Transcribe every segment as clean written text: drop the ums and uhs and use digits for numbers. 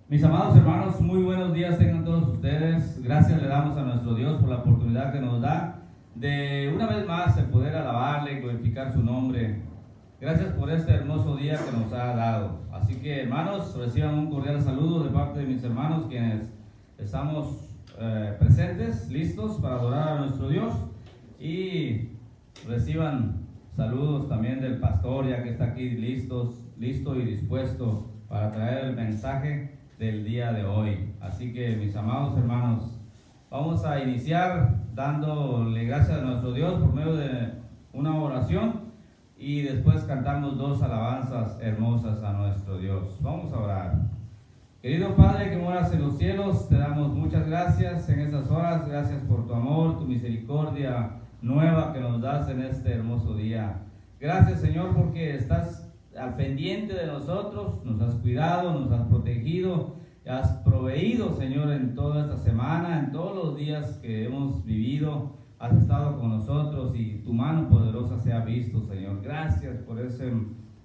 Mis amados hermanos, muy buenos días tengan todos ustedes. Gracias le damos a nuestro Dios por la oportunidad que nos da de una vez más el poder alabarle y glorificar su nombre. Gracias por este hermoso día que nos ha dado. Así que, hermanos, reciban un cordial saludo de parte de mis hermanos quienes estamos presentes, listos para adorar a nuestro Dios, y reciban saludos también del pastor, ya que está aquí listo y dispuesto para traer el mensaje del día de hoy. Así que, mis amados hermanos, vamos a iniciar dándole gracias a nuestro Dios por medio de una oración y después cantamos dos alabanzas hermosas a nuestro Dios. Vamos a orar. Querido Padre que moras en los cielos, te damos muchas gracias en estas horas. Gracias por tu amor, tu misericordia nueva que nos das en este hermoso día. Gracias, Señor, porque estás al pendiente de nosotros, nos has cuidado, nos has protegido, has proveído, Señor, en toda esta semana, en todos los días que hemos vivido, has estado con nosotros y tu mano poderosa se ha visto, Señor. Gracias por ese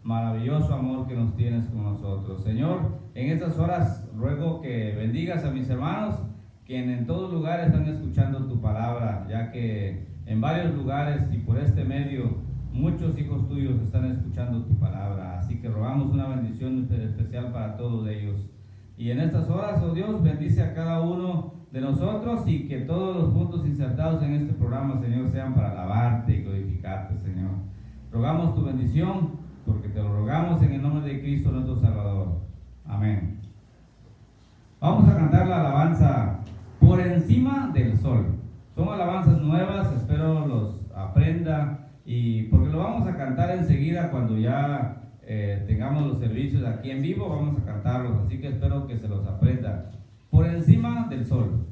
maravilloso amor que nos tienes con nosotros. Señor, en estas horas ruego que bendigas a mis hermanos, quienes en todo lugar están escuchando tu palabra, ya que en varios lugares y por este medio muchos hijos tuyos están escuchando tu palabra, así que rogamos una bendición especial para todos ellos. Y en estas horas, oh Dios, bendice a cada uno de nosotros y que todos los puntos insertados en este programa, Señor, sean para alabarte y glorificarte, Señor. Rogamos tu bendición porque te lo rogamos en el nombre de Cristo nuestro Salvador. Amén. Vamos a cantar la alabanza Por Encima del Sol. Son alabanzas nuevas, espero los aprenda. Y porque lo vamos a cantar enseguida cuando ya tengamos los servicios aquí en vivo, vamos a cantarlos, así que espero que se los aprendan. Por encima del sol.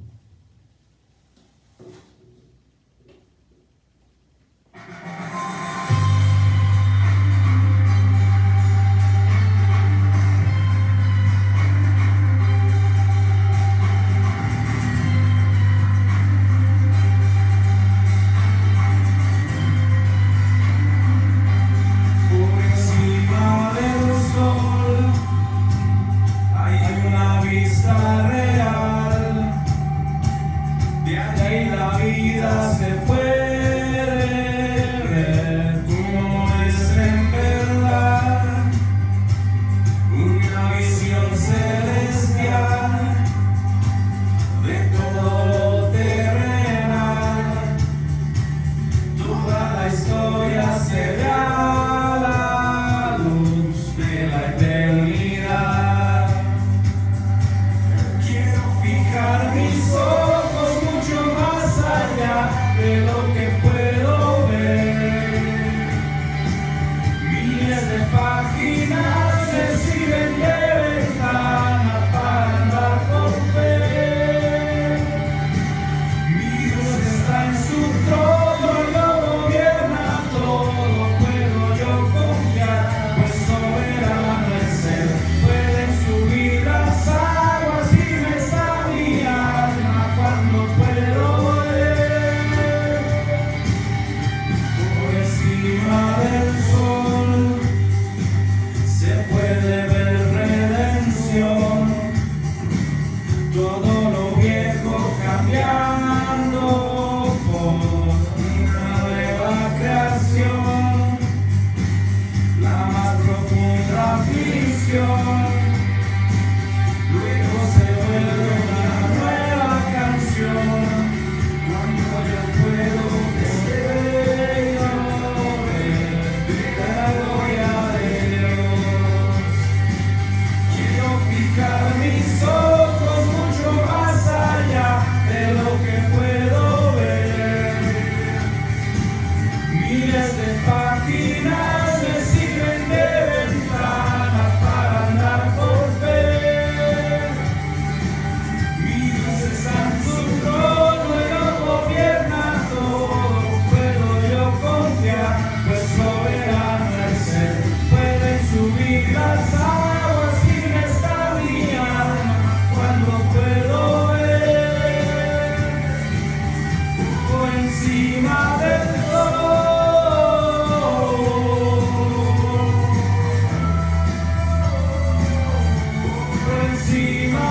Encima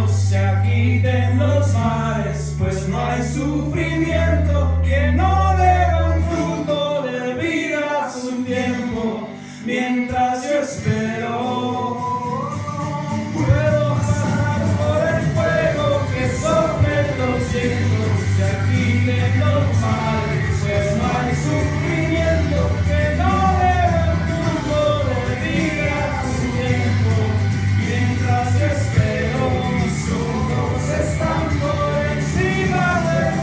cielos se agiten los mares, pues no hay sufrimiento que no dé un fruto de vida a su tiempo. Mientras yo espero, puedo pasar por el fuego que soplen los vientos, se agiten los mares, pues no hay sufrimiento que no dé un fruto de vida a su tiempo. Mientras yo espero, mis ojos están por encima del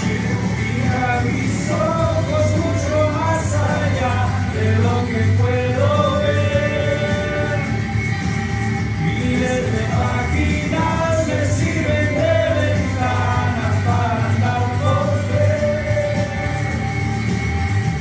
quiero fijar mis ojos mucho más allá de lo que puedo ver. Miles de páginas me sirven de ventanas para andar por fe.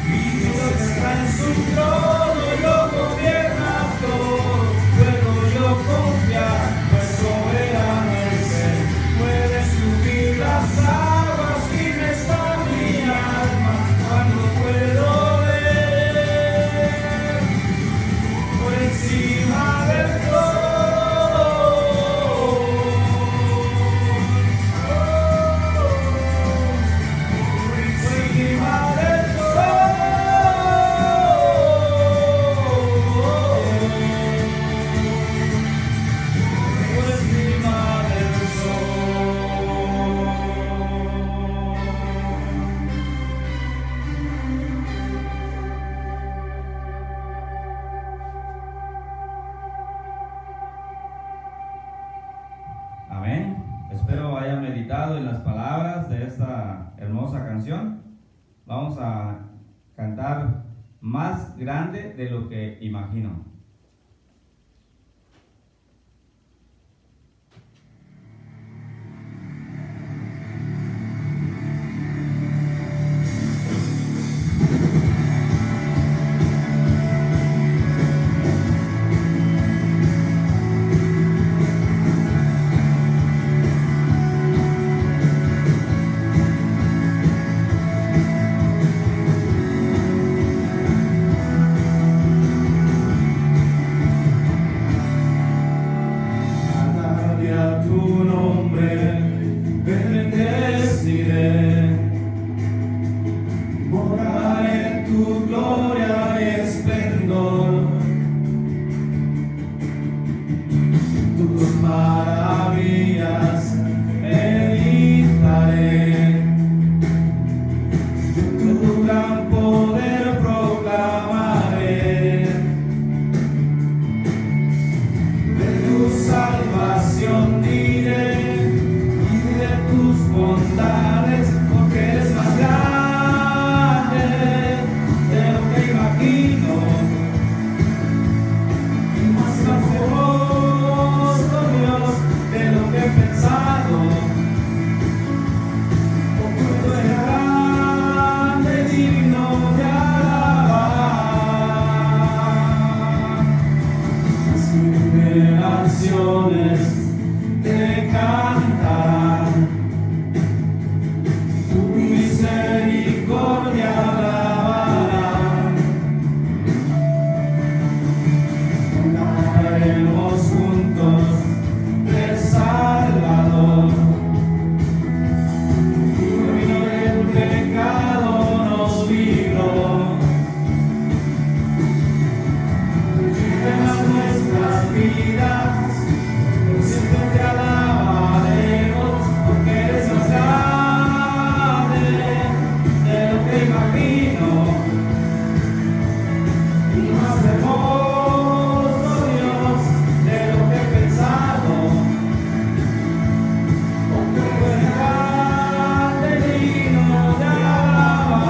Mi Dios está en su trono y lo gobierna todo. Puedo yo confiar, pues soberano es Él. Puede subir las aguas, firme está mi alma cuando puedo ver por encima del Amén. Espero hayan meditado en las palabras de esta hermosa canción. Vamos a cantar más grande de lo que imagino. Cantaré tu nombre, bendeciré, moraré en tu gloria y esplendor. Tus maravillas meditaré, tu gran poder proclamaré, de tu salvación diré y de tus bondades, porque eres más grande de lo que imagino y más hermoso, Dios, de lo que he pensado. Porque tú eres grande, digno de alabar. Las generaciones te cantarán, tu misericordia alabarán. Cantaremos juntos del Salvador, tu vino del pecado nos libró. Llenas nuestras vidas, por siempre te alabaremos, porque eres más grande de lo que imagino y más hermoso, Dios, de lo que he pensado. Porque tú eres grande, digno de alabar.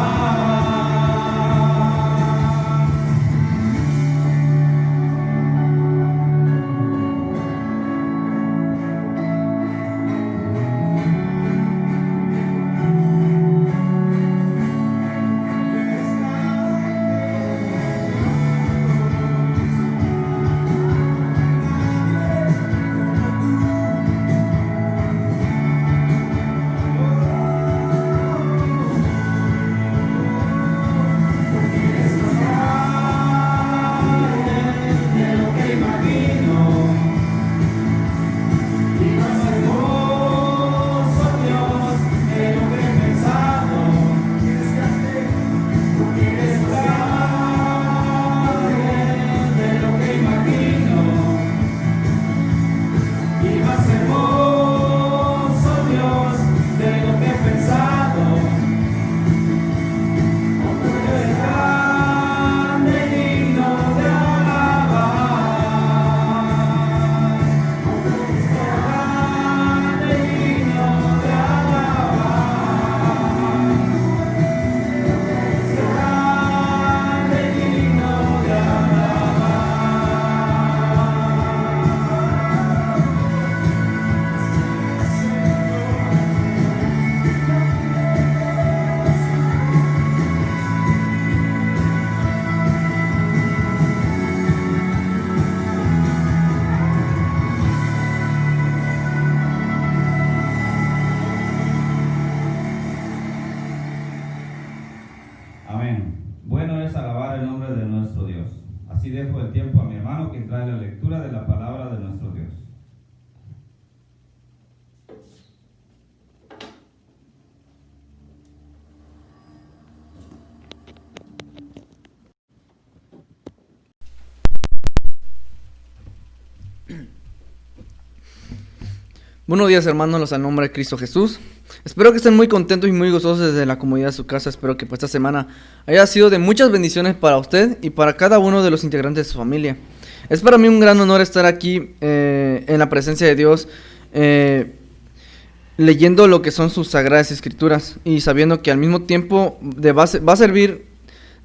Así dejo el tiempo a mi hermano que trae la lectura de la palabra de nuestro Dios. Buenos días, hermanos, al nombre de Cristo Jesús. Espero que estén muy contentos y muy gozosos desde la comodidad de su casa. Espero que esta semana haya sido de muchas bendiciones para usted y para cada uno de los integrantes de su familia. Es para mí un gran honor estar aquí en la presencia de Dios, leyendo lo que son sus sagradas escrituras y sabiendo que al mismo tiempo va a servir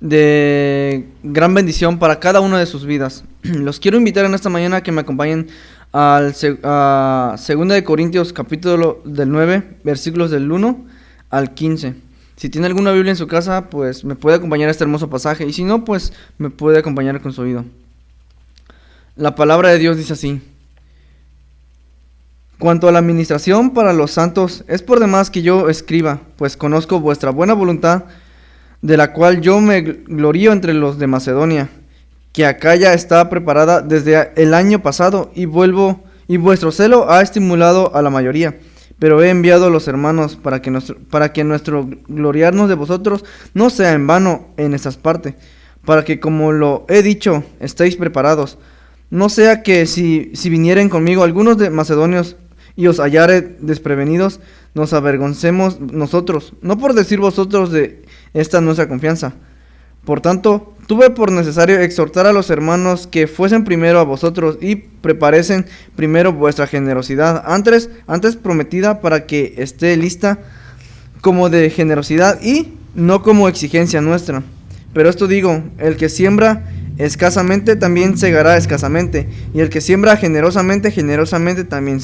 de gran bendición para cada una de sus vidas. Los quiero invitar en esta mañana a que me acompañen a 2 de Corintios capítulo del 9, versículos del 1 al 15. Si tiene alguna Biblia en su casa, pues me puede acompañar a este hermoso pasaje, y si no, pues me puede acompañar con su oído. La palabra de Dios dice así: cuanto a la administración para los santos, es por demás que yo escriba, pues conozco vuestra buena voluntad, de la cual yo me glorío entre los de Macedonia, que Acaya está preparada desde el año pasado, y vuestro celo ha estimulado a la mayoría. Pero he enviado a los hermanos para que nuestro gloriarnos de vosotros no sea en vano en esas partes, para que, como lo he dicho, estéis preparados. No sea que si vinieren conmigo algunos de macedonios y os hallare desprevenidos, nos avergoncemos nosotros, no por decir vosotros de esta nuestra confianza. Por tanto, tuve por necesario exhortar a los hermanos que fuesen primero a vosotros y preparesen primero vuestra generosidad, antes prometida, para que esté lista como de generosidad y no como exigencia nuestra. Pero esto digo, el que siembra escasamente también segará escasamente, y el que siembra generosamente, generosamente también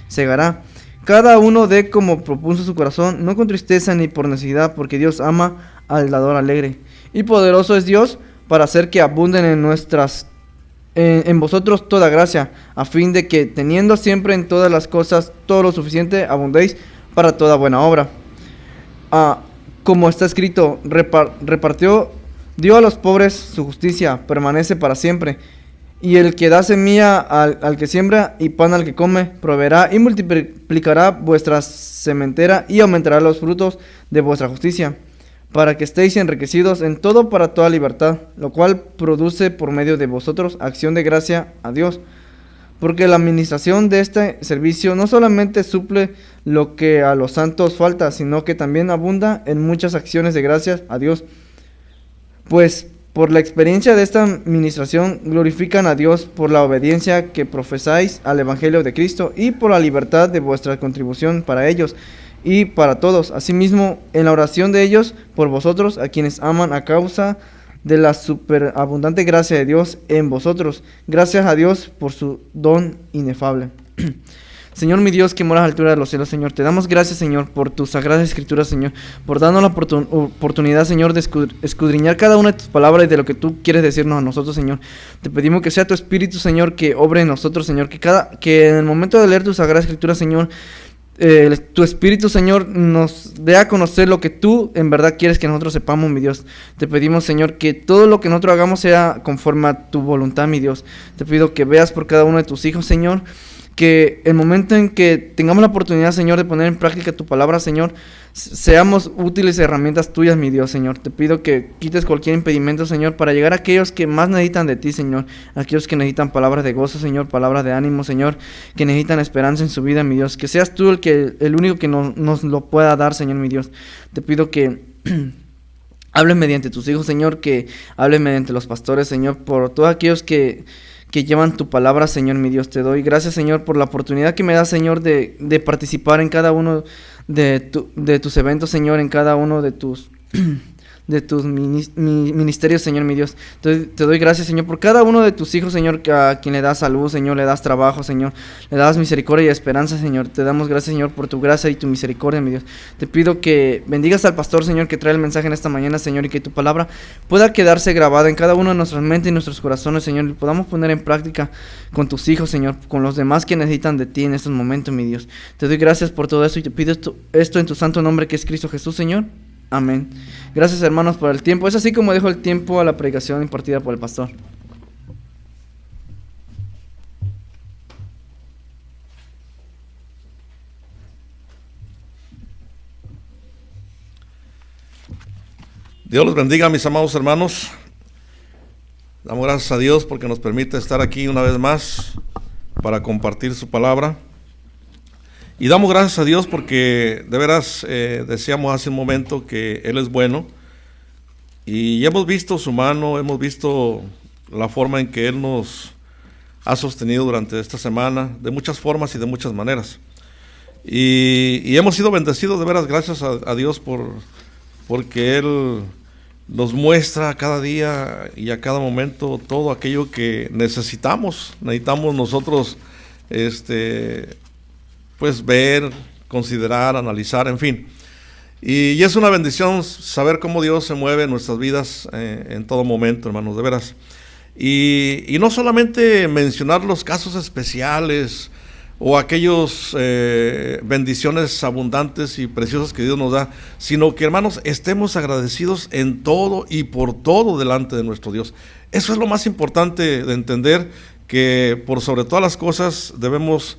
segará. Cada uno dé como propuso su corazón, no con tristeza ni por necesidad, porque Dios ama al dador alegre. Y poderoso es Dios para hacer que abunden en vosotros toda gracia, a fin de que, teniendo siempre en todas las cosas todo lo suficiente, abundéis para toda buena obra. Como está escrito, dio a los pobres su justicia, permanece para siempre. Y el que da semilla al que siembra y pan al que come, proveerá y multiplicará vuestra sementera y aumentará los frutos de vuestra justicia, para que estéis enriquecidos en todo para toda libertad, lo cual produce por medio de vosotros acción de gracia a Dios. Porque la administración de este servicio no solamente suple lo que a los santos falta, sino que también abunda en muchas acciones de gracias a Dios. Pues por la experiencia de esta administración glorifican a Dios por la obediencia que profesáis al Evangelio de Cristo y por la libertad de vuestra contribución para ellos y para todos. Asimismo, en la oración de ellos por vosotros, a quienes aman a causa de la superabundante gracia de Dios en vosotros. Gracias a Dios por su don inefable. Señor mi Dios, que moras a la altura de los cielos, Señor, te damos gracias, Señor, por tus sagradas escrituras, Señor, por darnos la oportunidad, Señor, de escudriñar cada una de tus palabras y de lo que tú quieres decirnos a nosotros, Señor. Te pedimos que sea tu Espíritu, Señor, que obre en nosotros, Señor, que en el momento de leer tus sagradas escrituras, Señor, tu Espíritu, Señor, nos dé a conocer lo que tú en verdad quieres que nosotros sepamos, mi Dios. Te pedimos, Señor, que todo lo que nosotros hagamos sea conforme a tu voluntad, mi Dios. Te pido que veas por cada uno de tus hijos, Señor, que el momento en que tengamos la oportunidad, Señor, de poner en práctica tu palabra, Señor, seamos útiles herramientas tuyas, mi Dios, Señor. Te pido que quites cualquier impedimento, Señor, para llegar a aquellos que más necesitan de ti, Señor. Aquellos que necesitan palabras de gozo, Señor, palabras de ánimo, Señor, que necesitan esperanza en su vida, mi Dios. Que seas tú el único que nos lo pueda dar, Señor, mi Dios. Te pido que hables mediante tus hijos, Señor, que hables mediante los pastores, Señor, por todos aquellos que llevan tu palabra, Señor, mi Dios. Te doy gracias, Señor, por la oportunidad que me das, Señor, de participar en cada uno de tus eventos, Señor, en cada uno de tus ministerios, Señor, mi Dios. Te doy gracias, Señor, por cada uno de tus hijos, Señor, a quien le das salud, Señor, le das trabajo, Señor, le das misericordia y esperanza, Señor. Te damos gracias, Señor, por tu gracia y tu misericordia, mi Dios. Te pido que bendigas al pastor, Señor, que trae el mensaje en esta mañana, Señor, y que tu palabra pueda quedarse grabada en cada uno de nuestras mentes y nuestros corazones, Señor, y podamos poner en práctica con tus hijos, Señor, con los demás que necesitan de ti en estos momentos, mi Dios. Te doy gracias por todo esto y te pido esto en tu santo nombre, que es Cristo Jesús, Señor. Amén. Gracias, hermanos, por el tiempo. Es así como dejo el tiempo a la predicación impartida por el pastor. Dios los bendiga, mis amados hermanos. Damos gracias a Dios porque nos permite estar aquí una vez más para compartir su palabra. Y damos gracias a Dios porque de veras decíamos hace un momento que Él es bueno. Y hemos visto su mano, hemos visto la forma en que Él nos ha sostenido durante esta semana, de muchas formas y de muchas maneras. Y hemos sido bendecidos, de veras, gracias a Dios porque Él nos muestra cada día y a cada momento todo aquello que necesitamos nosotros pues ver, considerar, analizar, en fin. Y es una bendición saber cómo Dios se mueve en nuestras vidas en todo momento, hermanos, de veras. Y no solamente mencionar los casos especiales o aquellos bendiciones abundantes y preciosas que Dios nos da, sino que, hermanos, estemos agradecidos en todo y por todo delante de nuestro Dios. Eso es lo más importante de entender, que por sobre todas las cosas debemos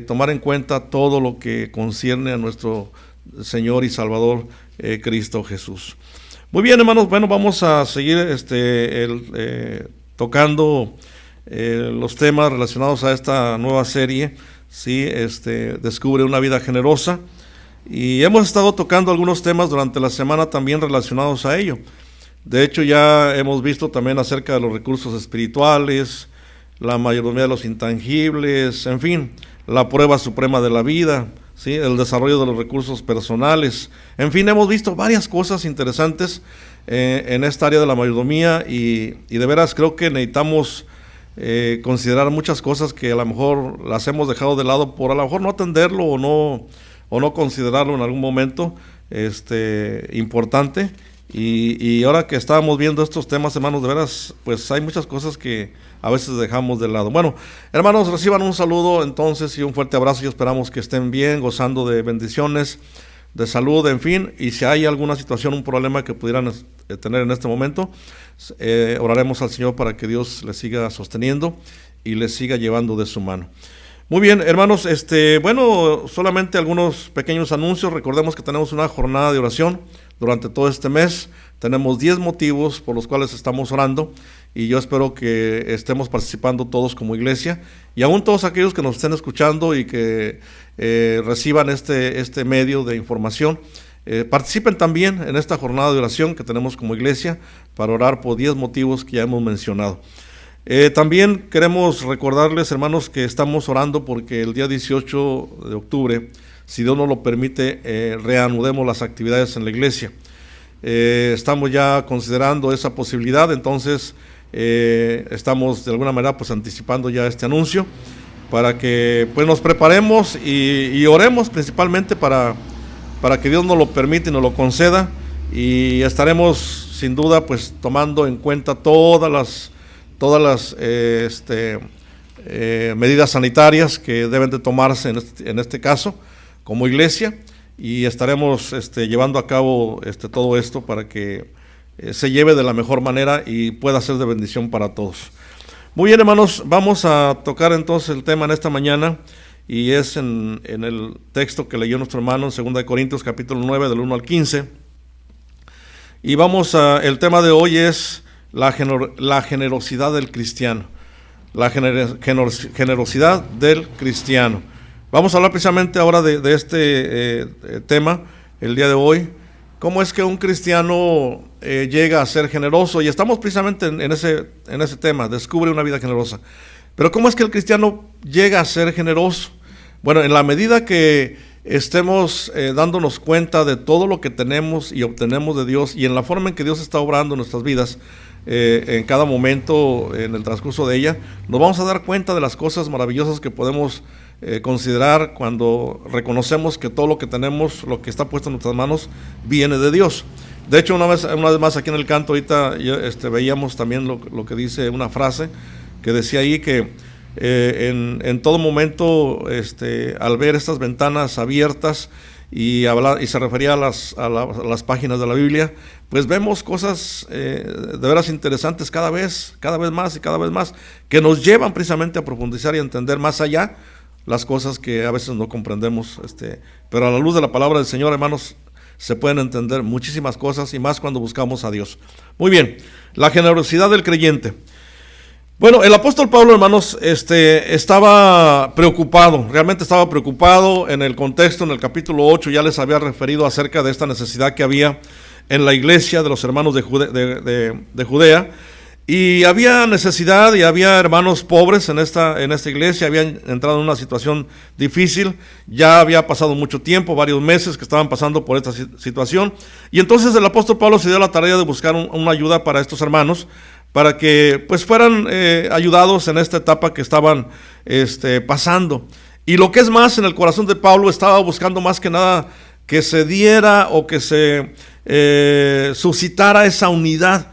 tomar en cuenta todo lo que concierne a nuestro Señor y Salvador Cristo Jesús. Muy bien, hermanos, bueno, vamos a seguir tocando los temas relacionados a esta nueva serie, ¿sí? Descubre una vida generosa, y hemos estado tocando algunos temas durante la semana también relacionados a ello. De hecho, ya hemos visto también acerca de los recursos espirituales, la mayordomía de los intangibles, en fin, la prueba suprema de la vida, ¿sí? El desarrollo de los recursos personales, en fin, hemos visto varias cosas interesantes en esta área de la mayordomía, y de veras creo que necesitamos considerar muchas cosas que a lo mejor las hemos dejado de lado por a lo mejor no atenderlo o no considerarlo en algún momento importante. Y ahora que estábamos viendo estos temas, hermanos, de veras, pues hay muchas cosas que a veces dejamos de lado. Bueno, hermanos, reciban un saludo entonces y un fuerte abrazo, y esperamos que estén bien, gozando de bendiciones, de salud, en fin, y si hay alguna situación, un problema que pudieran tener en este momento, oraremos al Señor para que Dios les siga sosteniendo y les siga llevando de su mano. Muy bien, hermanos, bueno, solamente algunos pequeños anuncios. Recordemos que tenemos una jornada de oración durante todo este mes. Tenemos 10 motivos por los cuales estamos orando, y yo espero que estemos participando todos como iglesia, y aún todos aquellos que nos estén escuchando y que reciban este medio de información, participen también en esta jornada de oración que tenemos como iglesia para orar por 10 motivos que ya hemos mencionado. También queremos recordarles, hermanos, que estamos orando porque el día 18 de octubre, si Dios nos lo permite, reanudemos las actividades en la iglesia. Estamos ya considerando esa posibilidad, entonces estamos de alguna manera pues anticipando ya este anuncio para que pues nos preparemos y oremos principalmente para que Dios nos lo permita y nos lo conceda, y estaremos sin duda pues tomando en cuenta todas las medidas sanitarias que deben de tomarse en este caso como iglesia, y estaremos llevando a cabo todo esto para que se lleve de la mejor manera y pueda ser de bendición para todos. Muy bien, hermanos, vamos a tocar entonces el tema en esta mañana, y es en el texto que leyó nuestro hermano en 2 Corintios capítulo 9 del 1 al 15, y el tema de hoy es la generosidad del cristiano, la generosidad del cristiano. Vamos a hablar precisamente ahora de este tema el día de hoy. ¿Cómo es que un cristiano llega a ser generoso? Y estamos precisamente en ese tema, descubre una vida generosa. Pero ¿cómo es que el cristiano llega a ser generoso? Bueno, en la medida que estemos dándonos cuenta de todo lo que tenemos y obtenemos de Dios, y en la forma en que Dios está obrando en nuestras vidas, en cada momento, en el transcurso de ella, nos vamos a dar cuenta de las cosas maravillosas que podemos considerar cuando reconocemos que todo lo que tenemos, lo que está puesto en nuestras manos, viene de Dios. De hecho, una vez más aquí en el canto, ahorita veíamos también lo que dice una frase que decía ahí que en todo momento, al ver estas ventanas abiertas y se refería a las páginas de la Biblia, pues vemos cosas de veras interesantes cada vez más y cada vez más, que nos llevan precisamente a profundizar y a entender más allá las cosas que a veces no comprendemos, pero a la luz de la palabra del Señor, hermanos, se pueden entender muchísimas cosas, y más cuando buscamos a Dios. Muy bien, la generosidad del creyente. Bueno, el apóstol Pablo, hermanos, estaba preocupado, realmente estaba preocupado. En el contexto, en el capítulo 8, ya les había referido acerca de esta necesidad que había en la iglesia de los hermanos de Judea, y había necesidad, y había hermanos pobres en esta iglesia, habían entrado en una situación difícil, ya había pasado mucho tiempo, varios meses que estaban pasando por esta situación, y entonces el apóstol Pablo se dio la tarea de buscar una ayuda para estos hermanos, para que pues fueran ayudados en esta etapa que estaban pasando. Y lo que es más, en el corazón de Pablo estaba buscando más que nada que se diera o que se suscitara esa unidad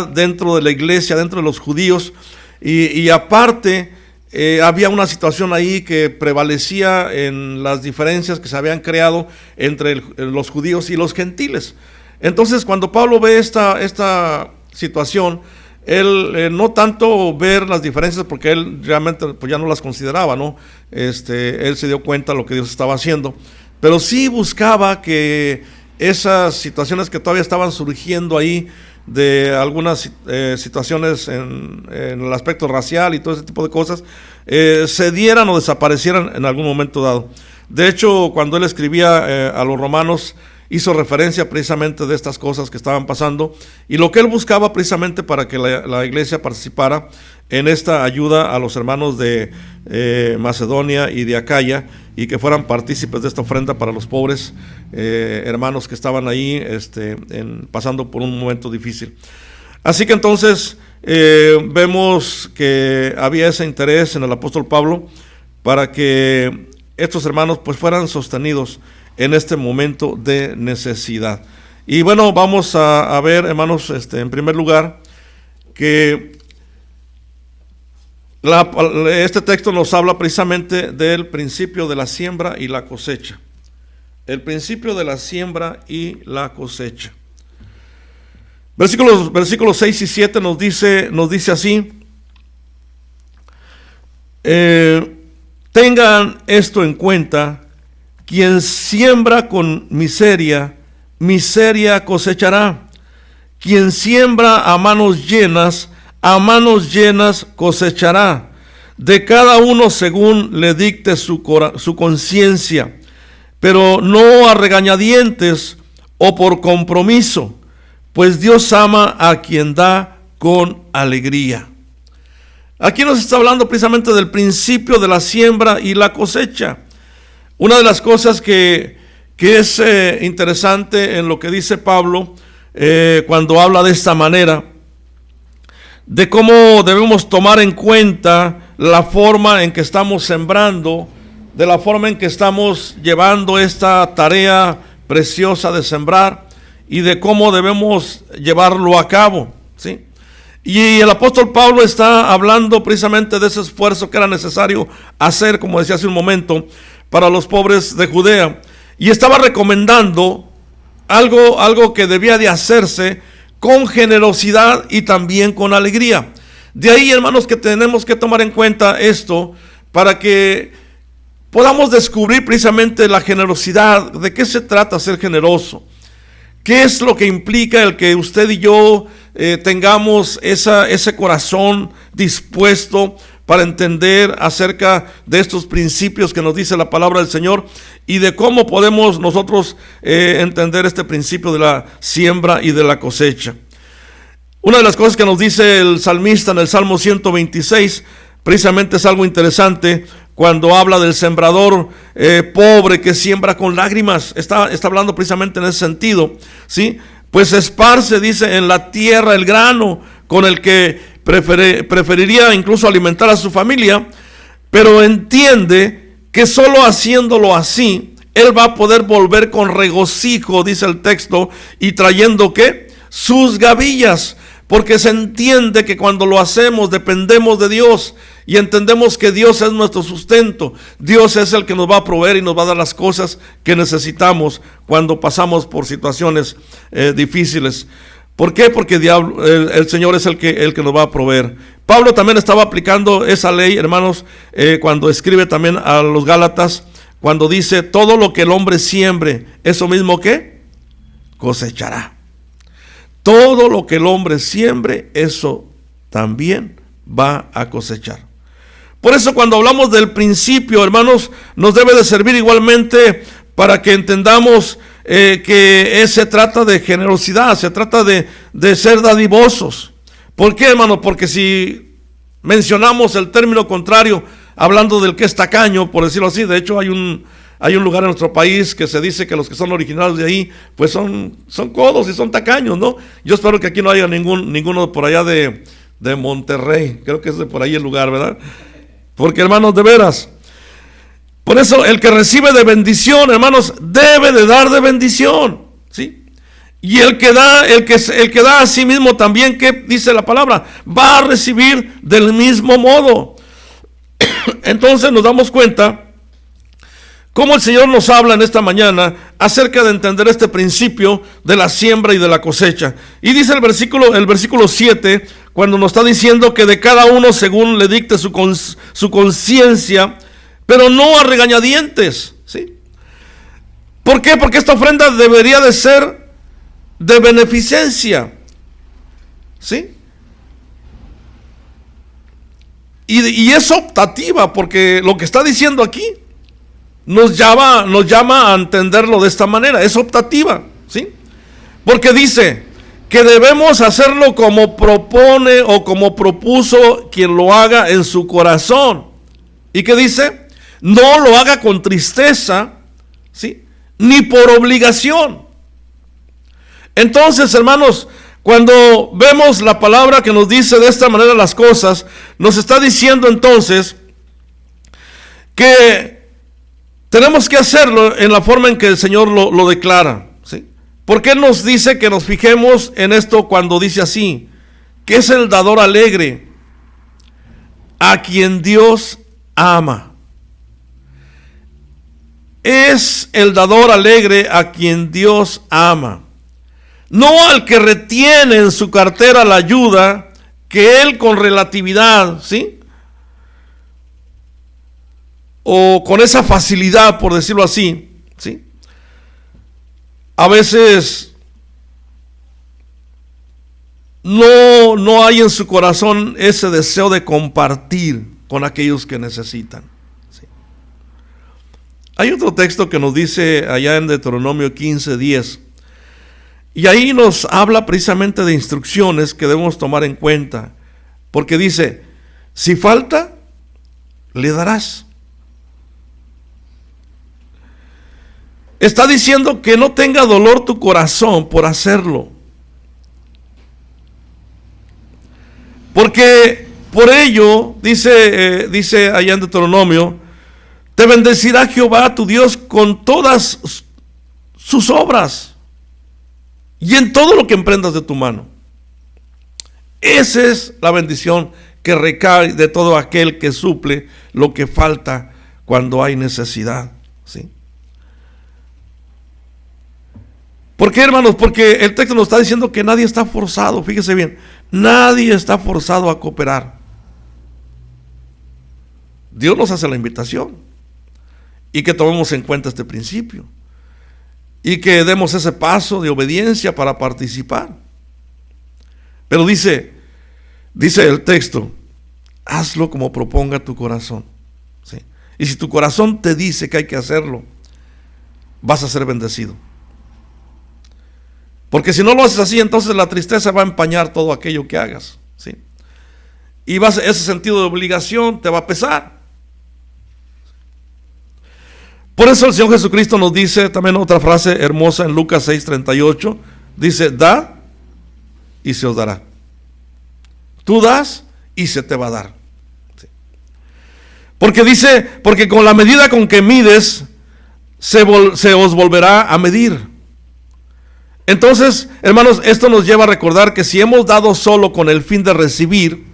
dentro de la iglesia, dentro de los judíos, y aparte había una situación ahí que prevalecía en las diferencias que se habían creado entre los judíos y los gentiles. Entonces, cuando Pablo ve esta situación, él no tanto ver las diferencias, porque él realmente pues ya no las consideraba, ¿no? Él se dio cuenta de lo que Dios estaba haciendo, pero sí buscaba que esas situaciones que todavía estaban surgiendo ahí, de algunas situaciones en el aspecto racial y todo ese tipo de cosas, se dieran o desaparecieran en algún momento dado. De hecho, cuando él escribía a los romanos, hizo referencia precisamente de estas cosas que estaban pasando, y lo que él buscaba precisamente para que la iglesia participara en esta ayuda a los hermanos de Macedonia y de Acaya, y que fueran partícipes de esta ofrenda para los pobres hermanos que estaban ahí pasando por un momento difícil. Así que entonces vemos que había ese interés en el apóstol Pablo para que estos hermanos pues fueran sostenidos en este momento de necesidad. Y bueno, vamos a ver, hermanos, en primer lugar, que este texto nos habla precisamente del principio de la siembra y la cosecha. El principio de la siembra y la cosecha. Versículos 6 y 7 nos dice así: tengan esto en cuenta, quien siembra con miseria, miseria cosechará. Quien siembra a manos llenas cosechará. De cada uno según le dicte su conciencia, pero no a regañadientes o por compromiso, pues Dios ama a quien da con alegría. Aquí nos está hablando precisamente del principio de la siembra y la cosecha. Una de las cosas que es interesante en lo que dice Pablo cuando habla de esta manera, de cómo debemos tomar en cuenta la forma en que estamos sembrando, de la forma en que estamos llevando esta tarea preciosa de sembrar, y de cómo debemos llevarlo a cabo, ¿sí? Y el apóstol Pablo está hablando precisamente de ese esfuerzo que era necesario hacer, como decía hace un momento, para los pobres de Judea, y estaba recomendando algo que debía de hacerse con generosidad y también con alegría. De ahí, hermanos, que tenemos que tomar en cuenta esto para que podamos descubrir precisamente la generosidad. ¿De qué se trata ser generoso? ¿Qué es lo que implica el que usted y yo tengamos ese corazón dispuesto para entender acerca de estos principios que nos dice la palabra del Señor, y de cómo podemos nosotros entender este principio de la siembra y de la cosecha? Una de las cosas que nos dice el salmista en el Salmo 126, precisamente es algo interesante, cuando habla del sembrador pobre que siembra con lágrimas. Está hablando precisamente en ese sentido, ¿sí? Pues esparce, dice, en la tierra el grano con el que preferiría incluso alimentar a su familia, pero entiende que solo haciéndolo así, él va a poder volver con regocijo, dice el texto, y trayendo ¿qué? Sus gavillas, porque se entiende que cuando lo hacemos dependemos de Dios y entendemos que Dios es nuestro sustento. Dios es el que nos va a proveer y nos va a dar las cosas que necesitamos cuando pasamos por situaciones difíciles. ¿Por qué? Porque el Señor es el que nos va a proveer. Pablo también estaba aplicando esa ley, hermanos, cuando escribe también a los Gálatas, cuando dice, todo lo que el hombre siembre, eso mismo que cosechará. Todo lo que el hombre siembre, eso también va a cosechar. Por eso cuando hablamos del principio, hermanos, nos debe de servir igualmente para que entendamos que se trata de generosidad, se trata de ser dadivosos. ¿Por qué, hermano? Porque si mencionamos el término contrario, hablando del que es tacaño, por decirlo así, de hecho hay un lugar en nuestro país que se dice que los que son originarios de ahí, pues son codos y son tacaños, ¿no? Yo espero que aquí no haya ninguno por allá de Monterrey, creo que es de por ahí el lugar, ¿verdad? Porque, hermanos, de veras, por eso el que recibe de bendición, hermanos, debe de dar de bendición, ¿sí? Y el que da a sí mismo también, ¿qué dice la palabra? Va a recibir del mismo modo. Entonces nos damos cuenta cómo el Señor nos habla en esta mañana acerca de entender este principio de la siembra y de la cosecha. Y dice el versículo 7, cuando nos está diciendo que de cada uno según le dicte su conciencia, pero no a regañadientes, ¿sí? ¿Por qué? Porque esta ofrenda debería de ser de beneficencia, ¿sí? Y es optativa, porque lo que está diciendo aquí nos llama a entenderlo de esta manera, es optativa, ¿sí? Porque dice que debemos hacerlo como propone o como propuso quien lo haga en su corazón. ¿Y qué dice? No lo haga con tristeza, ¿sí? Ni por obligación. Entonces, hermanos, cuando vemos la palabra que nos dice de esta manera las cosas, nos está diciendo entonces que tenemos que hacerlo en la forma en que el Señor lo declara, ¿sí? Porque Él nos dice que nos fijemos en esto cuando dice así, que es el dador alegre, a quien Dios ama. Es el dador alegre a quien Dios ama. No al que retiene en su cartera la ayuda que él con relatividad, ¿sí? O con esa facilidad, por decirlo así, ¿sí? A veces no hay en su corazón ese deseo de compartir con aquellos que necesitan, ¿sí? Hay otro texto que nos dice allá en Deuteronomio 15:10, y ahí nos habla precisamente de instrucciones que debemos tomar en cuenta, porque dice, si falta, le darás. Está diciendo que no tenga dolor tu corazón por hacerlo, porque por ello, dice allá en Deuteronomio, te bendecirá Jehová tu Dios con todas sus obras y en todo lo que emprendas de tu mano. Esa es la bendición que recae de todo aquel que suple lo que falta cuando hay necesidad, ¿sí? ¿Por qué, hermanos? Porque el texto nos está diciendo que nadie está forzado, fíjese bien, nadie está forzado a cooperar. Dios nos hace la invitación y que tomemos en cuenta este principio y que demos ese paso de obediencia para participar. Pero dice el texto, hazlo como proponga tu corazón, ¿sí? Y si tu corazón te dice que hay que hacerlo, vas a ser bendecido. Porque si no lo haces así, entonces la tristeza va a empañar todo aquello que hagas, ¿sí? Y ese sentido de obligación te va a pesar. Por eso el Señor Jesucristo nos dice también otra frase hermosa en Lucas 6:38. Dice, da y se os dará. Tú das y se te va a dar. ¿Sí? Porque dice, porque con la medida con que mides, se os volverá a medir. Entonces, hermanos, esto nos lleva a recordar que si hemos dado solo con el fin de recibir,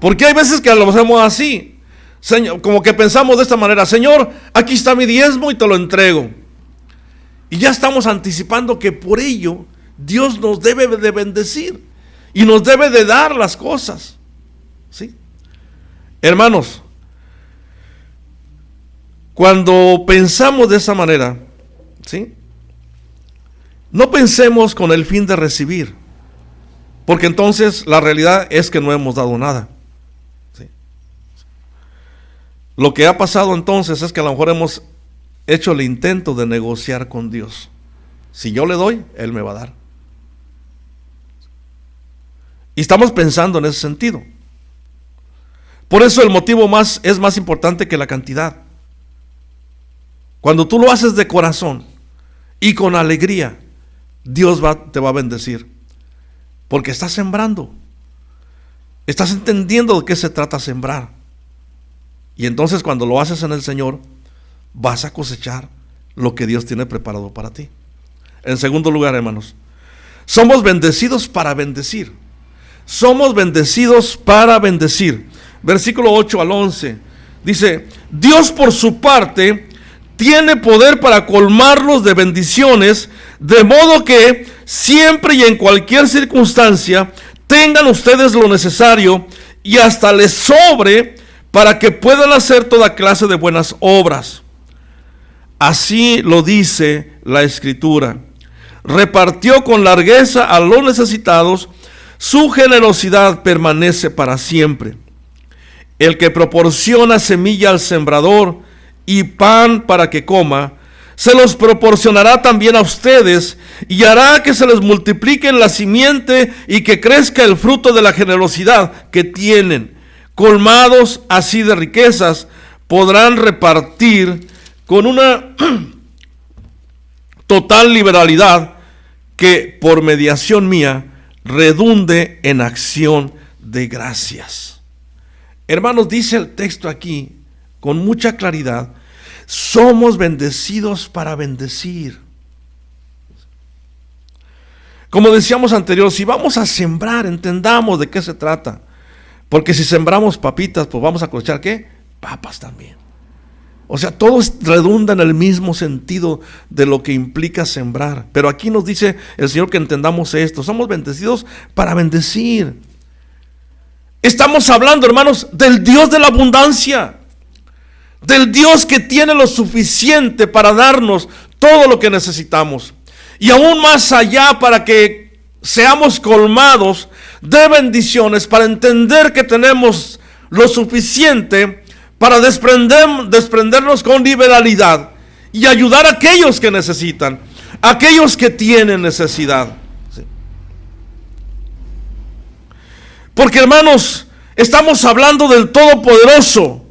porque hay veces que lo hacemos así, Señor, como que pensamos de esta manera, Señor, aquí está mi diezmo y te lo entrego. Y ya estamos anticipando que por ello Dios nos debe de bendecir y nos debe de dar las cosas, ¿sí? Hermanos, cuando pensamos de esa manera, ¿sí?, no pensemos con el fin de recibir, porque entonces la realidad es que no hemos dado nada. ¿Sí? Lo que ha pasado entonces es que a lo mejor hemos hecho el intento de negociar con Dios. Si yo le doy, Él me va a dar. Y estamos pensando en ese sentido. Por eso el motivo es más importante que la cantidad. Cuando tú lo haces de corazón y con alegría, Dios te va a bendecir. Porque estás sembrando. Estás entendiendo de qué se trata sembrar. Y entonces cuando lo haces en el Señor, vas a cosechar lo que Dios tiene preparado para ti. En segundo lugar, hermanos, somos bendecidos para bendecir. Somos bendecidos para bendecir. Versículo 8 al 11. Dice: Dios por su parte tiene poder para colmarlos de bendiciones, de modo que siempre y en cualquier circunstancia tengan ustedes lo necesario y hasta les sobre para que puedan hacer toda clase de buenas obras. Así lo dice la Escritura. Repartió con largueza a los necesitados, su generosidad permanece para siempre. El que proporciona semilla al sembrador y pan para que coma, se los proporcionará también a ustedes y hará que se les multiplique la simiente y que crezca el fruto de la generosidad que tienen. Colmados así de riquezas, podrán repartir con una total liberalidad que por mediación mía redunde en acción de gracias. Hermanos, dice el texto aquí con mucha claridad: somos bendecidos para bendecir. Como decíamos anterior, si vamos a sembrar, entendamos de qué se trata. Porque si sembramos papitas, pues vamos a cosechar ¿qué? Papas también. O sea, todo redunda en el mismo sentido de lo que implica sembrar. Pero aquí nos dice el Señor que entendamos esto: somos bendecidos para bendecir. Estamos hablando, hermanos, del Dios de la abundancia, del Dios que tiene lo suficiente para darnos todo lo que necesitamos, y aún más allá, para que seamos colmados de bendiciones, para entender que tenemos lo suficiente para desprendernos con liberalidad y ayudar a aquellos que necesitan, a aquellos que tienen necesidad. Sí. Porque, hermanos, estamos hablando del Todopoderoso,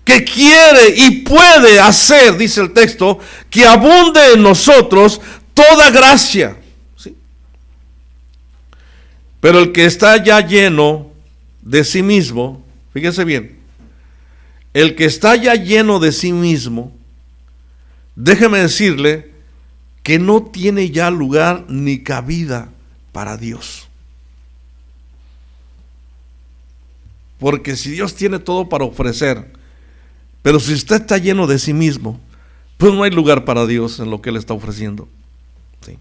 que quiere y puede hacer, dice el texto, que abunde en nosotros toda gracia. ¿Sí? Pero el que está ya lleno de sí mismo, fíjese bien, el que está ya lleno de sí mismo, déjeme decirle que no tiene ya lugar ni cabida para Dios. Porque si Dios tiene todo para ofrecer, pero si usted está lleno de sí mismo, pues no hay lugar para Dios en lo que Él está ofreciendo. ¿Sí?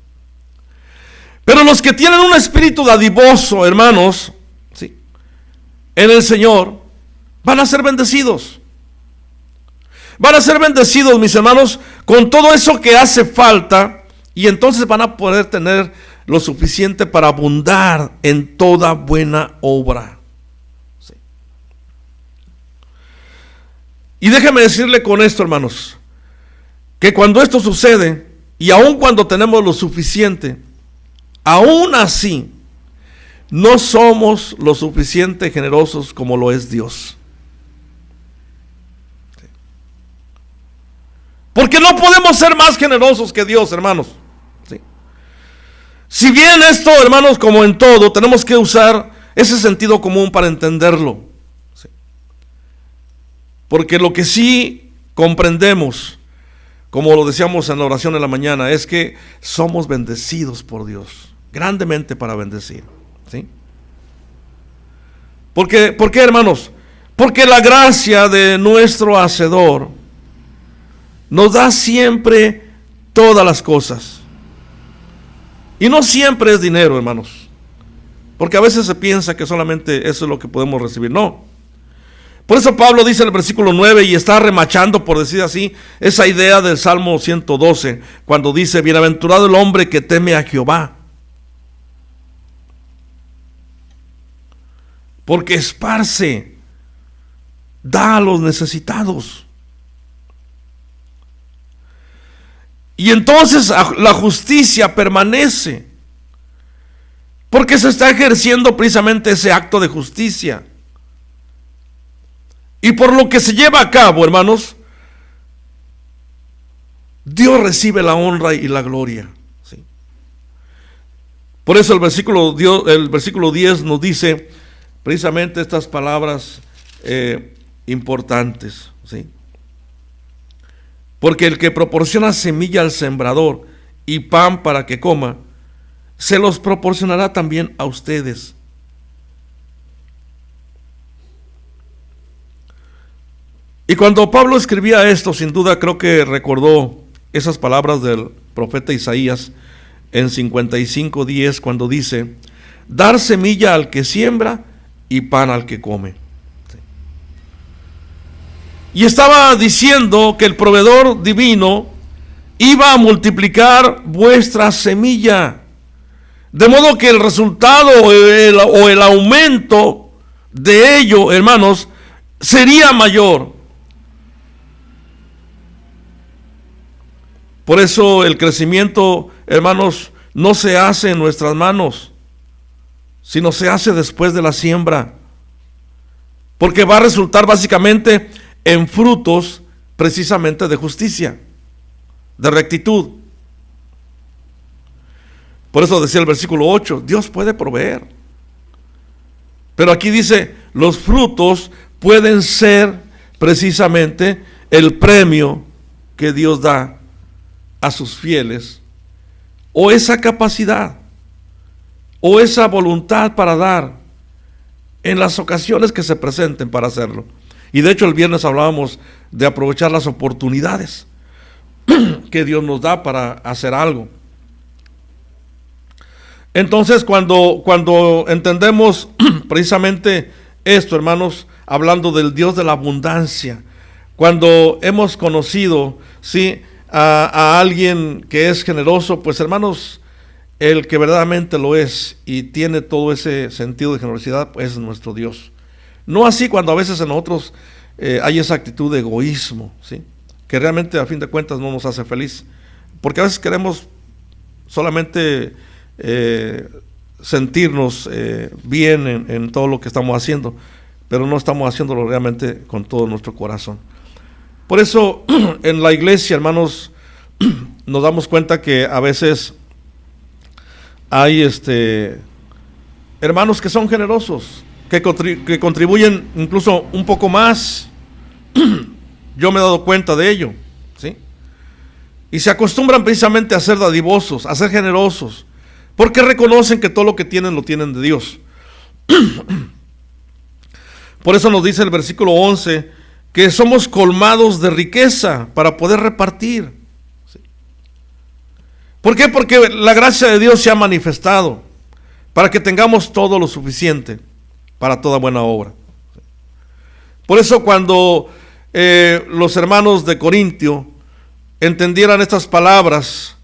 Pero los que tienen un espíritu dadivoso, hermanos, ¿sí?, en el Señor, van a ser bendecidos. Van a ser bendecidos, mis hermanos, con todo eso que hace falta, y entonces van a poder tener lo suficiente para abundar en toda buena obra. Sí. Y déjeme decirle con esto, hermanos, que cuando esto sucede, y aun cuando tenemos lo suficiente, aún así, no somos lo suficiente generosos como lo es Dios. Porque no podemos ser más generosos que Dios, hermanos. ¿Sí? Si bien esto, hermanos, como en todo, tenemos que usar ese sentido común para entenderlo. ¿Sí? Porque lo que sí comprendemos, como lo decíamos en la oración en la mañana, es que somos bendecidos por Dios, grandemente para bendecir. ¿Sí? ¿Por qué, hermanos? Porque la gracia de nuestro Hacedor nos da siempre todas las cosas. Y no siempre es dinero, hermanos. Porque a veces se piensa que solamente eso es lo que podemos recibir. No. Por eso Pablo dice en el versículo 9, y está remachando, por decir así, esa idea del Salmo 112, cuando dice: bienaventurado el hombre que teme a Jehová, porque esparce, da a los necesitados. Y entonces la justicia permanece, porque se está ejerciendo precisamente ese acto de justicia. Y por lo que se lleva a cabo, hermanos, Dios recibe la honra y la gloria. ¿Sí? Por eso el versículo 10 nos dice precisamente estas palabras importantes. ¿Sí? Porque el que proporciona semilla al sembrador y pan para que coma, se los proporcionará también a ustedes. Y cuando Pablo escribía esto, sin duda creo que recordó esas palabras del profeta Isaías en 55:10, cuando dice: dar semilla al que siembra y pan al que come. Y estaba diciendo que el proveedor divino iba a multiplicar vuestra semilla, de modo que el resultado o el aumento de ello, hermanos, sería mayor. Por eso el crecimiento, hermanos, no se hace en nuestras manos, sino se hace después de la siembra, porque va a resultar básicamente en frutos precisamente de justicia, de rectitud. Por eso decía el versículo 8, Dios puede proveer. Pero aquí dice, los frutos pueden ser precisamente el premio que Dios da a sus fieles, o esa capacidad, o esa voluntad para dar en las ocasiones que se presenten para hacerlo. Y de hecho el viernes hablábamos de aprovechar las oportunidades que Dios nos da para hacer algo. Entonces cuando entendemos precisamente esto, hermanos, hablando del Dios de la abundancia, cuando hemos conocido, ¿sí?, a alguien que es generoso, pues hermanos, el que verdaderamente lo es y tiene todo ese sentido de generosidad, pues es nuestro Dios. No así cuando a veces en nosotros hay esa actitud de egoísmo, ¿sí?, que realmente a fin de cuentas no nos hace feliz, porque a veces queremos solamente sentirnos bien en todo lo que estamos haciendo, pero no estamos haciéndolo realmente con todo nuestro corazón. Por eso en la iglesia, hermanos, nos damos cuenta que a veces hay hermanos que son generosos, que contribuyen incluso un poco más. Yo me he dado cuenta de ello, ¿sí? Y se acostumbran precisamente a ser dadivosos, a ser generosos, porque reconocen que todo lo que tienen lo tienen de Dios. Por eso nos dice el versículo 11 que somos colmados de riqueza para poder repartir. ¿Sí? ¿Por qué? Porque la gracia de Dios se ha manifestado para que tengamos todo lo suficiente para toda buena obra. Por eso cuando los hermanos de Corintio entendieran estas palabras,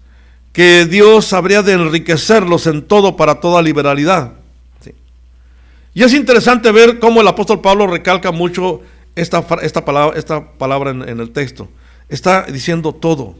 que Dios habría de enriquecerlos en todo para toda liberalidad. ¿Sí? Y es interesante ver cómo el apóstol Pablo recalca mucho esta palabra en el texto. Está diciendo todo,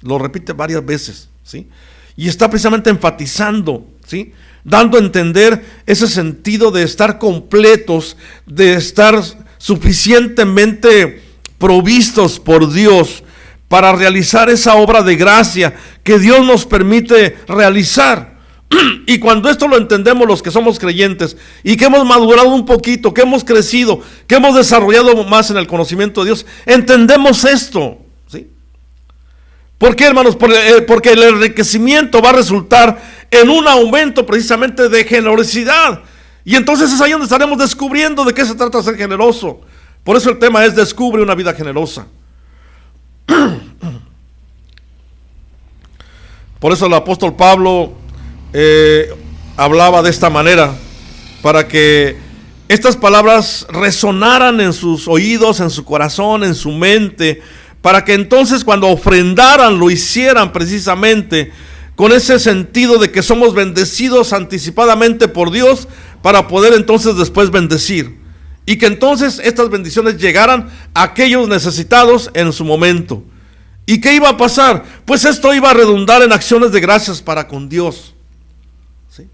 lo repite varias veces, ¿sí? Y está precisamente enfatizando, ¿sí?, dando a entender ese sentido de estar completos, de estar suficientemente provistos por Dios para realizar esa obra de gracia que Dios nos permite realizar. Y cuando esto lo entendemos los que somos creyentes y que hemos madurado un poquito, que hemos crecido, que hemos desarrollado más en el conocimiento de Dios, entendemos esto, ¿sí? ¿Por qué, hermanos? Porque el enriquecimiento va a resultar en un aumento precisamente de generosidad. Y entonces es ahí donde estaremos descubriendo de qué se trata ser generoso. Por eso el tema es: descubre una vida generosa. Por eso el apóstol Pablo hablaba de esta manera, para que estas palabras resonaran en sus oídos, en su corazón, en su mente, para que entonces cuando ofrendaran lo hicieran precisamente con ese sentido de que somos bendecidos anticipadamente por Dios para poder entonces después bendecir. Y que entonces estas bendiciones llegaran a aquellos necesitados en su momento. ¿Y qué iba a pasar? Pues esto iba a redundar en acciones de gracias para con Dios. ¿Sí?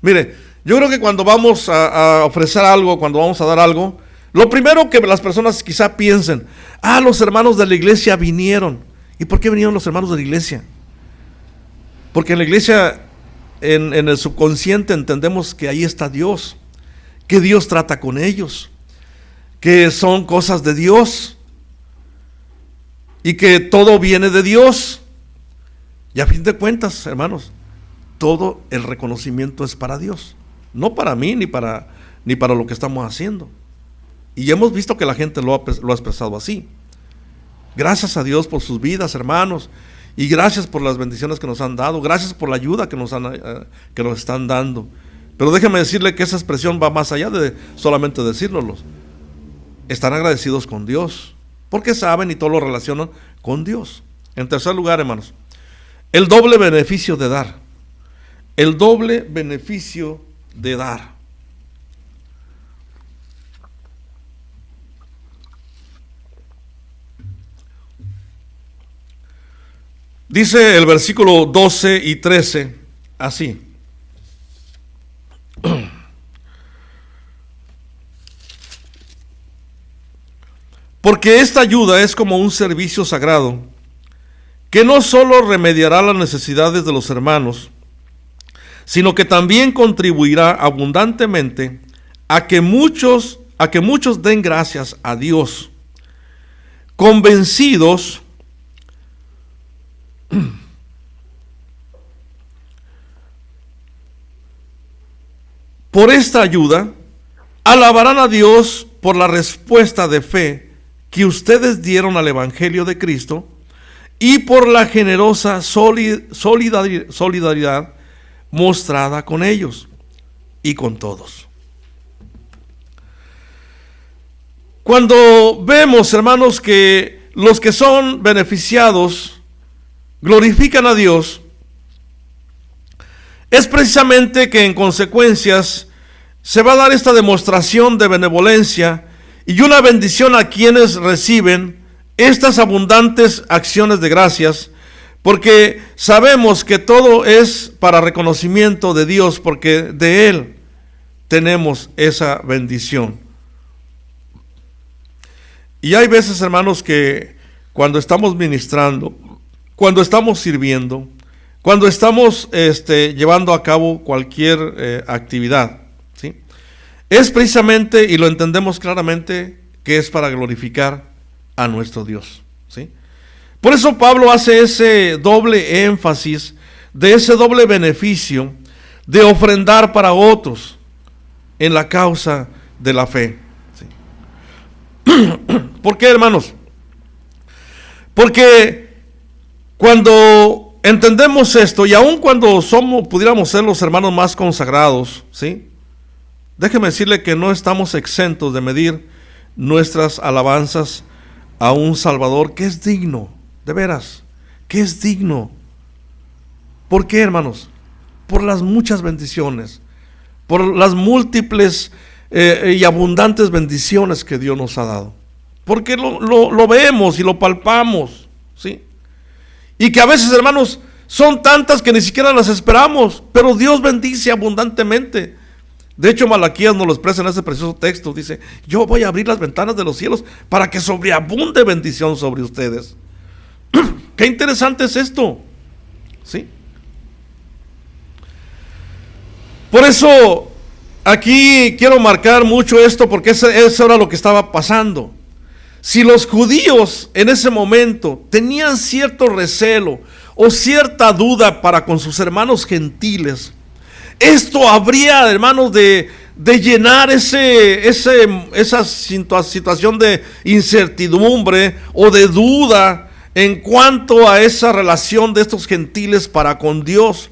Mire, yo creo que cuando vamos a ofrecer algo, cuando vamos a dar algo, lo primero que las personas quizá piensen, los hermanos de la iglesia vinieron. ¿Y por qué vinieron los hermanos de la iglesia? Porque en la iglesia, en el subconsciente entendemos que ahí está Dios, que Dios trata con ellos, que son cosas de Dios y que todo viene de Dios. Y a fin de cuentas, hermanos, todo el reconocimiento es para Dios, no para mí ni para lo que estamos haciendo. Y hemos visto que la gente lo ha expresado así. Gracias a Dios por sus vidas, hermanos, y gracias por las bendiciones que nos han dado, gracias por la ayuda que nos están dando. Pero déjeme decirle que esa expresión va más allá de solamente decírnoslo. Están agradecidos con Dios, porque saben y todo lo relacionan con Dios. En tercer lugar, hermanos, el doble beneficio de dar. El doble beneficio de dar. Dice el versículo 12 y 13 así. Porque esta ayuda es como un servicio sagrado, que no solo remediará las necesidades de los hermanos, sino que también contribuirá abundantemente a que muchos den gracias a Dios, convencidos por esta ayuda, alabarán a Dios por la respuesta de fe que ustedes dieron al Evangelio de Cristo y por la generosa solidaridad mostrada con ellos y con todos. Cuando vemos, hermanos, que los que son beneficiados glorifican a Dios, es precisamente que en consecuencias se va a dar esta demostración de benevolencia y una bendición a quienes reciben estas abundantes acciones de gracias, porque sabemos que todo es para reconocimiento de Dios, porque de Él tenemos esa bendición. Y hay veces, hermanos, que cuando estamos ministrando, cuando estamos sirviendo, cuando estamos llevando a cabo cualquier actividad, ¿sí? Es precisamente, y lo entendemos claramente, que es para glorificar a nuestro Dios, ¿sí? Por eso Pablo hace ese doble énfasis, de ese doble beneficio de ofrendar para otros en la causa de la fe, ¿sí? ¿Por qué, hermanos? Porque cuando entendemos esto, y aun cuando pudiéramos ser los hermanos más consagrados, ¿sí? Déjeme decirle que no estamos exentos de medir nuestras alabanzas a un Salvador que es digno, de veras, que es digno. ¿Por qué, hermanos? Por las muchas bendiciones, por las múltiples y abundantes bendiciones que Dios nos ha dado. Porque lo vemos y lo palpamos, ¿sí? Y que a veces, hermanos, son tantas que ni siquiera las esperamos, pero Dios bendice abundantemente. De hecho, Malaquías nos lo expresa en ese precioso texto. Dice: yo voy a abrir las ventanas de los cielos para que sobreabunde bendición sobre ustedes. Qué interesante es esto, ¿sí? Por eso aquí quiero marcar mucho esto, porque eso era lo que estaba pasando. Si los judíos en ese momento tenían cierto recelo o cierta duda para con sus hermanos gentiles, esto habría, hermanos, de llenar esa situación de incertidumbre o de duda en cuanto a esa relación de estos gentiles para con Dios.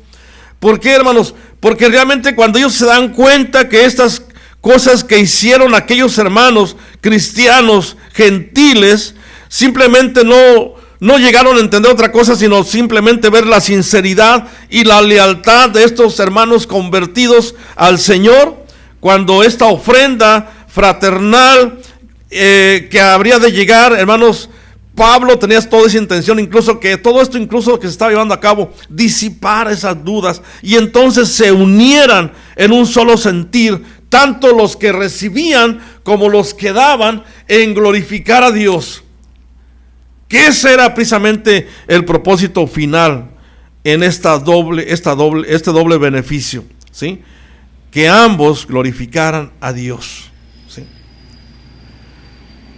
¿Por qué, hermanos? Porque realmente cuando ellos se dan cuenta que estas cosas que hicieron aquellos hermanos cristianos gentiles, simplemente no llegaron a entender otra cosa, sino simplemente ver la sinceridad y la lealtad de estos hermanos convertidos al Señor, cuando esta ofrenda fraternal que habría de llegar, hermanos, Pablo tenía toda esa intención, incluso que todo esto incluso que se estaba llevando a cabo, disipar esas dudas y entonces se unieran en un solo sentir, tanto los que recibían como los que daban, en glorificar a Dios. Que ese era precisamente el propósito final en este doble beneficio, ¿sí? Que ambos glorificaran a Dios.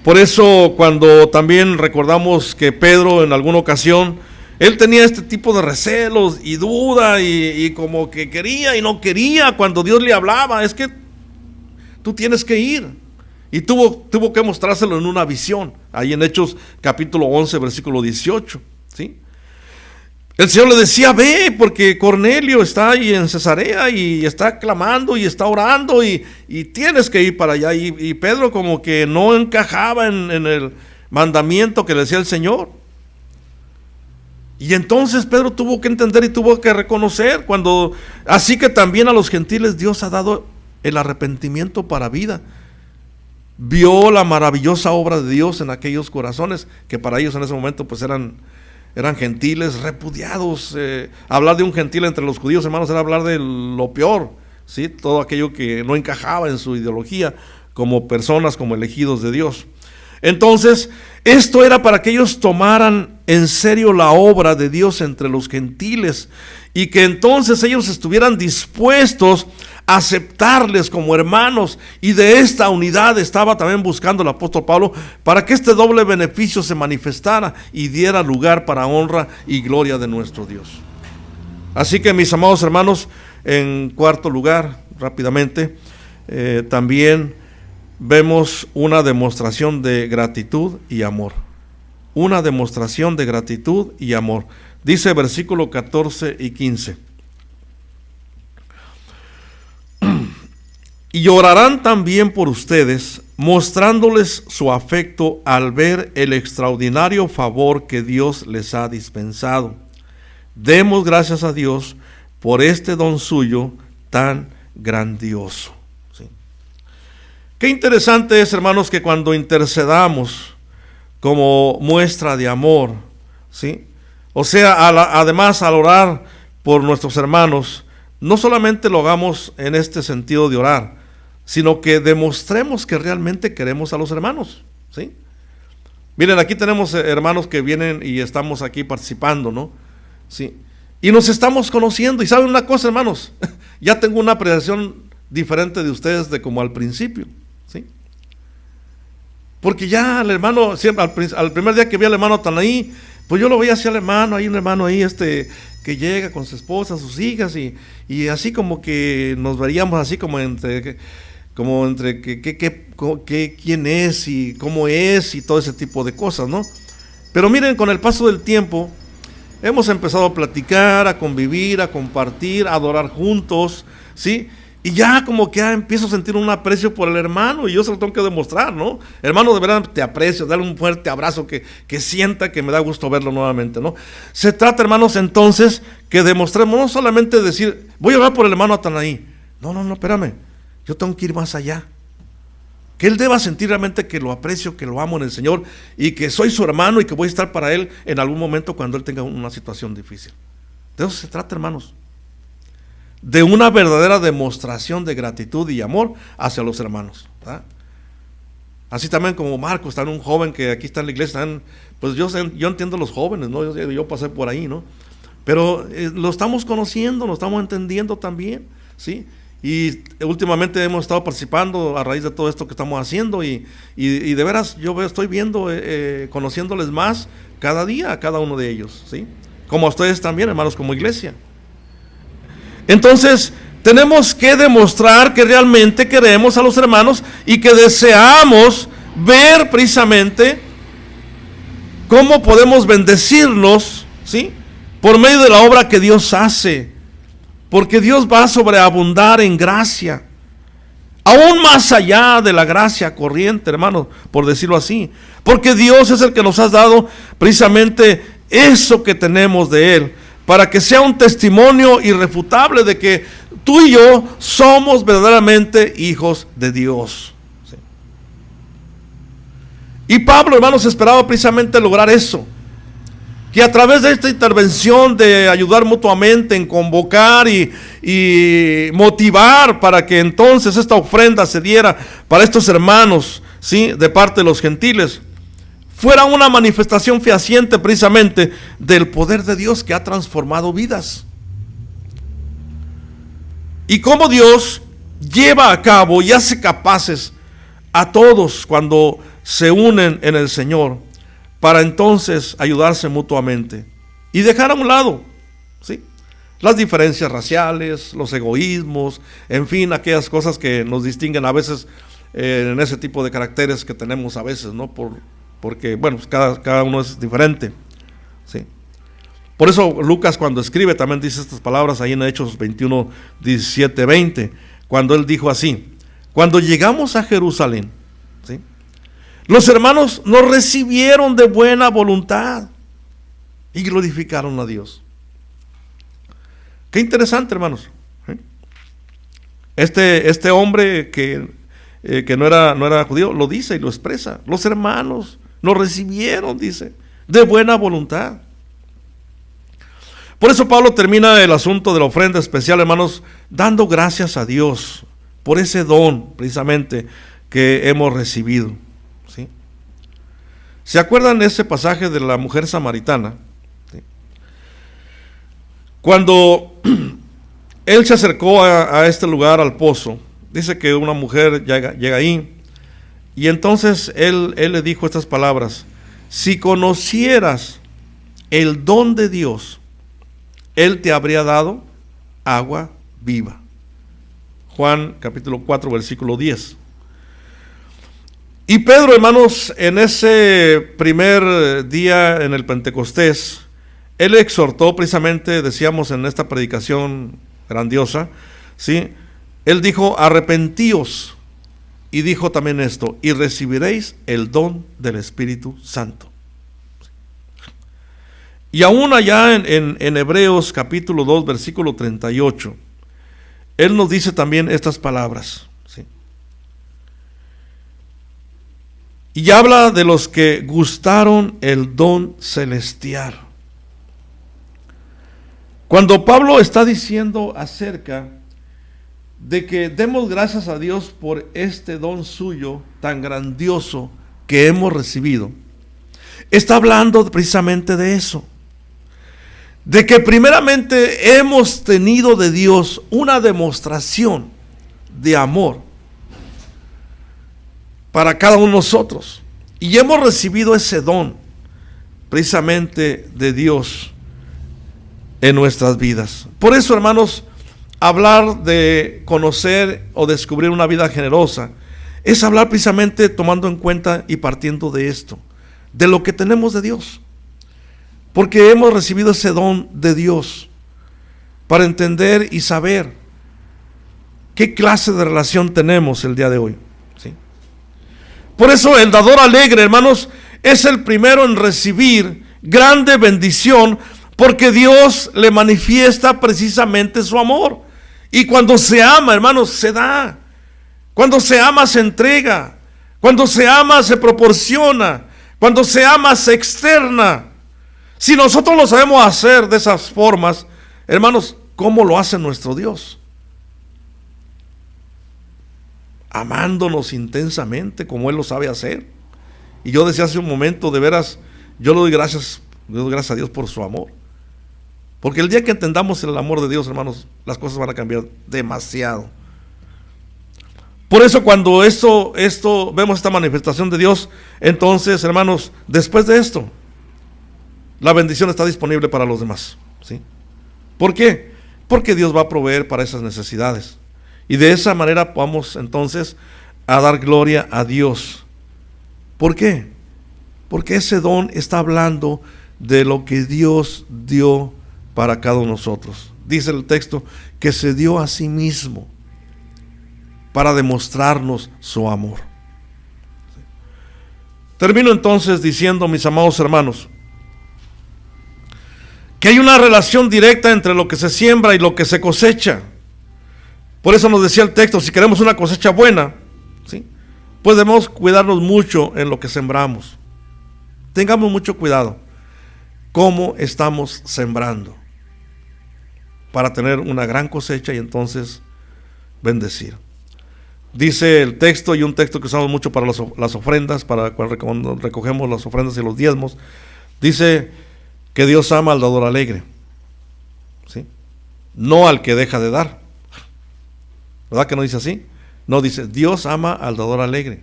Por eso cuando también recordamos que Pedro en alguna ocasión, él tenía este tipo de recelos y duda y como que quería y no quería cuando Dios le hablaba, es que tú tienes que ir. Y tuvo que mostrárselo en una visión, ahí en Hechos capítulo 11, versículo 18, ¿sí? El Señor le decía, ve, porque Cornelio está ahí en Cesarea y está clamando y está orando y tienes que ir para allá. Y Pedro como que no encajaba en el mandamiento que le decía el Señor. Y entonces Pedro tuvo que entender y tuvo que reconocer así que también a los gentiles Dios ha dado el arrepentimiento para vida. Vio la maravillosa obra de Dios en aquellos corazones que para ellos en ese momento pues eran gentiles repudiados. Hablar de un gentil entre los judíos, hermanos, era hablar de lo peor, ¿sí? Todo aquello que no encajaba en su ideología como personas, como elegidos de Dios. Entonces, esto era para que ellos tomaran en serio la obra de Dios entre los gentiles y que entonces ellos estuvieran dispuestos a aceptarles como hermanos, y de esta unidad estaba también buscando el apóstol Pablo para que este doble beneficio se manifestara y diera lugar para honra y gloria de nuestro Dios. Así que, mis amados hermanos, en cuarto lugar, rápidamente, también vemos una demostración de gratitud y amor. Una demostración de gratitud y amor. Dice versículo 14 y 15. Y orarán también por ustedes, mostrándoles su afecto al ver el extraordinario favor que Dios les ha dispensado. Demos gracias a Dios por este don suyo tan grandioso. ¿Sí? Qué interesante es, hermanos, que cuando intercedamos como muestra de amor, ¿sí? O sea, además al orar por nuestros hermanos, no solamente lo hagamos en este sentido de orar, sino que demostremos que realmente queremos a los hermanos, ¿sí? Miren, aquí tenemos hermanos que vienen y estamos aquí participando, ¿no? Sí. Y nos estamos conociendo, y ¿saben una cosa, hermanos? Ya tengo una apreciación diferente de ustedes de como al principio, ¿sí? Porque ya el hermano, siempre al primer día que vi al hermano Tanaí, pues yo lo veía así al hermano, hay un hermano ahí que llega con su esposa, sus hijas, y así como que nos veríamos así como entre quién es y cómo es y todo ese tipo de cosas, ¿no? Pero miren, con el paso del tiempo hemos empezado a platicar, a convivir, a compartir, a adorar juntos, ¿sí? Y ya como que empiezo a sentir un aprecio por el hermano, y yo se lo tengo que demostrar, ¿no? Hermano, de verdad te aprecio, dale un fuerte abrazo que sienta que me da gusto verlo nuevamente, ¿no? Se trata, hermanos, entonces, que demostremos, no solamente decir, voy a orar por el hermano Atanaí. No, espérame, yo tengo que ir más allá. Que él deba sentir realmente que lo aprecio, que lo amo en el Señor, y que soy su hermano y que voy a estar para él en algún momento cuando él tenga una situación difícil. De eso se trata, hermanos. De una verdadera demostración de gratitud y amor hacia los hermanos, ¿verdad? Así también como Marcos, está un joven que aquí está en la iglesia, pues yo entiendo a los jóvenes, ¿no? Yo pasé por ahí, ¿no? Pero lo estamos conociendo, lo estamos entendiendo también, ¿sí? Y últimamente hemos estado participando a raíz de todo esto que estamos haciendo y de veras yo estoy viendo, conociéndoles más cada día a cada uno de ellos, ¿sí? Como a ustedes también, hermanos, como iglesia. Entonces, tenemos que demostrar que realmente queremos a los hermanos y que deseamos ver precisamente cómo podemos bendecirlos, ¿sí? Por medio de la obra que Dios hace, porque Dios va a sobreabundar en gracia. aún más allá de la gracia corriente, hermanos, por decirlo así, porque Dios es el que nos ha dado precisamente eso que tenemos de Él, para que sea un testimonio irrefutable de que tú y yo somos verdaderamente hijos de Dios. Sí. Y Pablo, hermanos, esperaba precisamente lograr eso, que a través de esta intervención de ayudar mutuamente en convocar y motivar para que entonces esta ofrenda se diera para estos hermanos, ¿sí?, de parte de los gentiles, fuera una manifestación fehaciente precisamente del poder de Dios que ha transformado vidas. Y cómo Dios lleva a cabo y hace capaces a todos cuando se unen en el Señor, para entonces ayudarse mutuamente y dejar a un lado, ¿sí?, las diferencias raciales, los egoísmos, en fin, aquellas cosas que nos distinguen a veces en ese tipo de caracteres que tenemos a veces, ¿no? Porque, bueno, pues cada uno es diferente, ¿sí? Por eso Lucas, cuando escribe, también dice estas palabras ahí en Hechos 21, 17, 20, cuando él dijo así: cuando llegamos a Jerusalén, ¿sí?, los hermanos nos recibieron de buena voluntad y glorificaron a Dios. Qué interesante, hermanos. Este hombre que no era judío, lo dice y lo expresa. Los hermanos nos recibieron, dice, de buena voluntad. Por eso Pablo termina el asunto de la ofrenda especial, hermanos, dando gracias a Dios por ese don precisamente que hemos recibido. ¿Sí? ¿Se acuerdan de ese pasaje de la mujer samaritana? ¿Sí? Cuando él se acercó a este lugar, al pozo, dice que una mujer llega ahí, y entonces él le dijo estas palabras: si conocieras el don de Dios, Él te habría dado agua viva. Juan capítulo 4, versículo 10. Y Pedro, hermanos, en ese primer día en el Pentecostés, él exhortó precisamente, decíamos en esta predicación grandiosa, ¿sí?, él dijo: arrepentíos, y dijo también esto: y recibiréis el don del Espíritu Santo. Y aún allá en Hebreos capítulo 2, versículo 38, él nos dice también estas palabras, ¿sí? Y habla de los que gustaron el don celestial. Cuando Pablo está diciendo acerca de que demos gracias a Dios por este don suyo tan grandioso que hemos recibido, está hablando precisamente de eso, de que primeramente hemos tenido de Dios una demostración de amor para cada uno de nosotros, y hemos recibido ese don precisamente de Dios en nuestras vidas. Por eso, hermanos, hablar de conocer o descubrir una vida generosa es hablar precisamente tomando en cuenta y partiendo de esto, de lo que tenemos de Dios, porque hemos recibido ese don de Dios para entender y saber qué clase de relación tenemos el día de hoy, ¿sí? Por eso el dador alegre, hermanos, es el primero en recibir grande bendición, porque Dios le manifiesta precisamente su amor. Y cuando se ama, hermanos, se da. Cuando se ama, se entrega. Cuando se ama, se proporciona. Cuando se ama, se externa. Si nosotros lo sabemos hacer de esas formas, hermanos, ¿cómo lo hace nuestro Dios? Amándonos intensamente como Él lo sabe hacer. Y yo decía hace un momento, de veras, yo le doy gracias a Dios por su amor. Porque el día que entendamos el amor de Dios, hermanos, las cosas van a cambiar demasiado. Por eso cuando vemos esta manifestación de Dios, entonces, hermanos, después de esto, la bendición está disponible para los demás, ¿sí? ¿Por qué? Porque Dios va a proveer para esas necesidades. Y de esa manera vamos entonces a dar gloria a Dios. ¿Por qué? Porque ese don está hablando de lo que Dios dio para cada uno de nosotros. Dice el texto que se dio a sí mismo. para demostrarnos su amor. Termino entonces diciendo, mis amados hermanos, que hay una relación directa entre lo que se siembra y lo que se cosecha. Por eso nos decía el texto, si queremos una cosecha buena, ¿sí?, pues debemos cuidarnos mucho en lo que sembramos. Tengamos mucho cuidado cómo estamos sembrando para tener una gran cosecha y entonces bendecir. Dice el texto, y un texto que usamos mucho para las ofrendas, para cuando recogemos las ofrendas y los diezmos, dice que Dios ama al dador alegre, ¿sí?, no al que deja de dar. ¿Verdad que no dice así? No, dice Dios ama al dador alegre,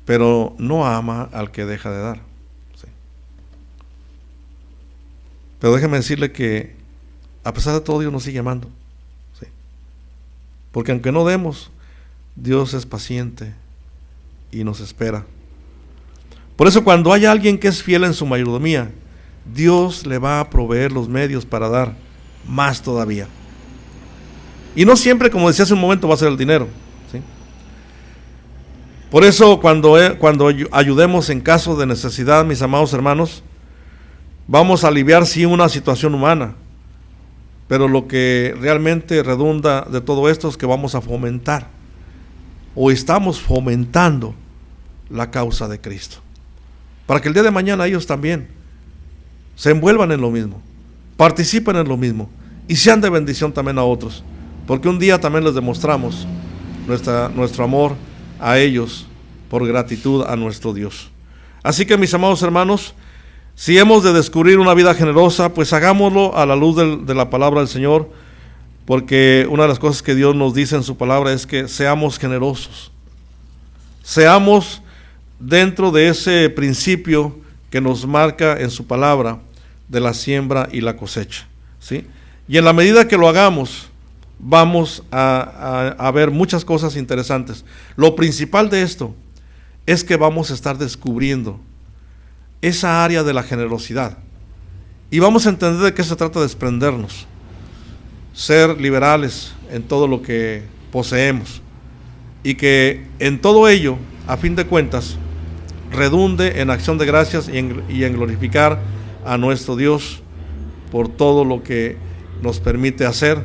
pero no ama al que deja de dar, ¿sí? Pero déjeme decirle que a pesar de todo Dios nos sigue amando, ¿sí?, porque aunque no demos, Dios es paciente y nos espera. Por eso cuando hay alguien que es fiel en su mayordomía, Dios le va a proveer los medios para dar más todavía. Y no siempre, como decía hace un momento, va a ser el dinero, ¿sí? Por eso cuando ayudemos en caso de necesidad, mis amados hermanos, vamos a aliviar sí una situación humana, pero lo que realmente redunda de todo esto es que vamos a fomentar, o estamos fomentando, la causa de Cristo, para que el día de mañana ellos también se envuelvan en lo mismo, participen en lo mismo y sean de bendición también a otros, porque un día también les demostramos nuestro amor a ellos por gratitud a nuestro Dios. Así que, mis amados hermanos, si hemos de descubrir una vida generosa, pues hagámoslo a la luz de la palabra del Señor, porque una de las cosas que Dios nos dice en su palabra es que seamos generosos, seamos dentro de ese principio que nos marca en su palabra de la siembra y la cosecha, ¿sí? Y en la medida que lo hagamos, vamos a ver muchas cosas interesantes. Lo principal de esto es que vamos a estar descubriendo esa área de la generosidad y vamos a entender de qué se trata de desprendernos, ser liberales en todo lo que poseemos y que en todo ello, a fin de cuentas, redunde en acción de gracias y en glorificar a nuestro Dios por todo lo que nos permite hacer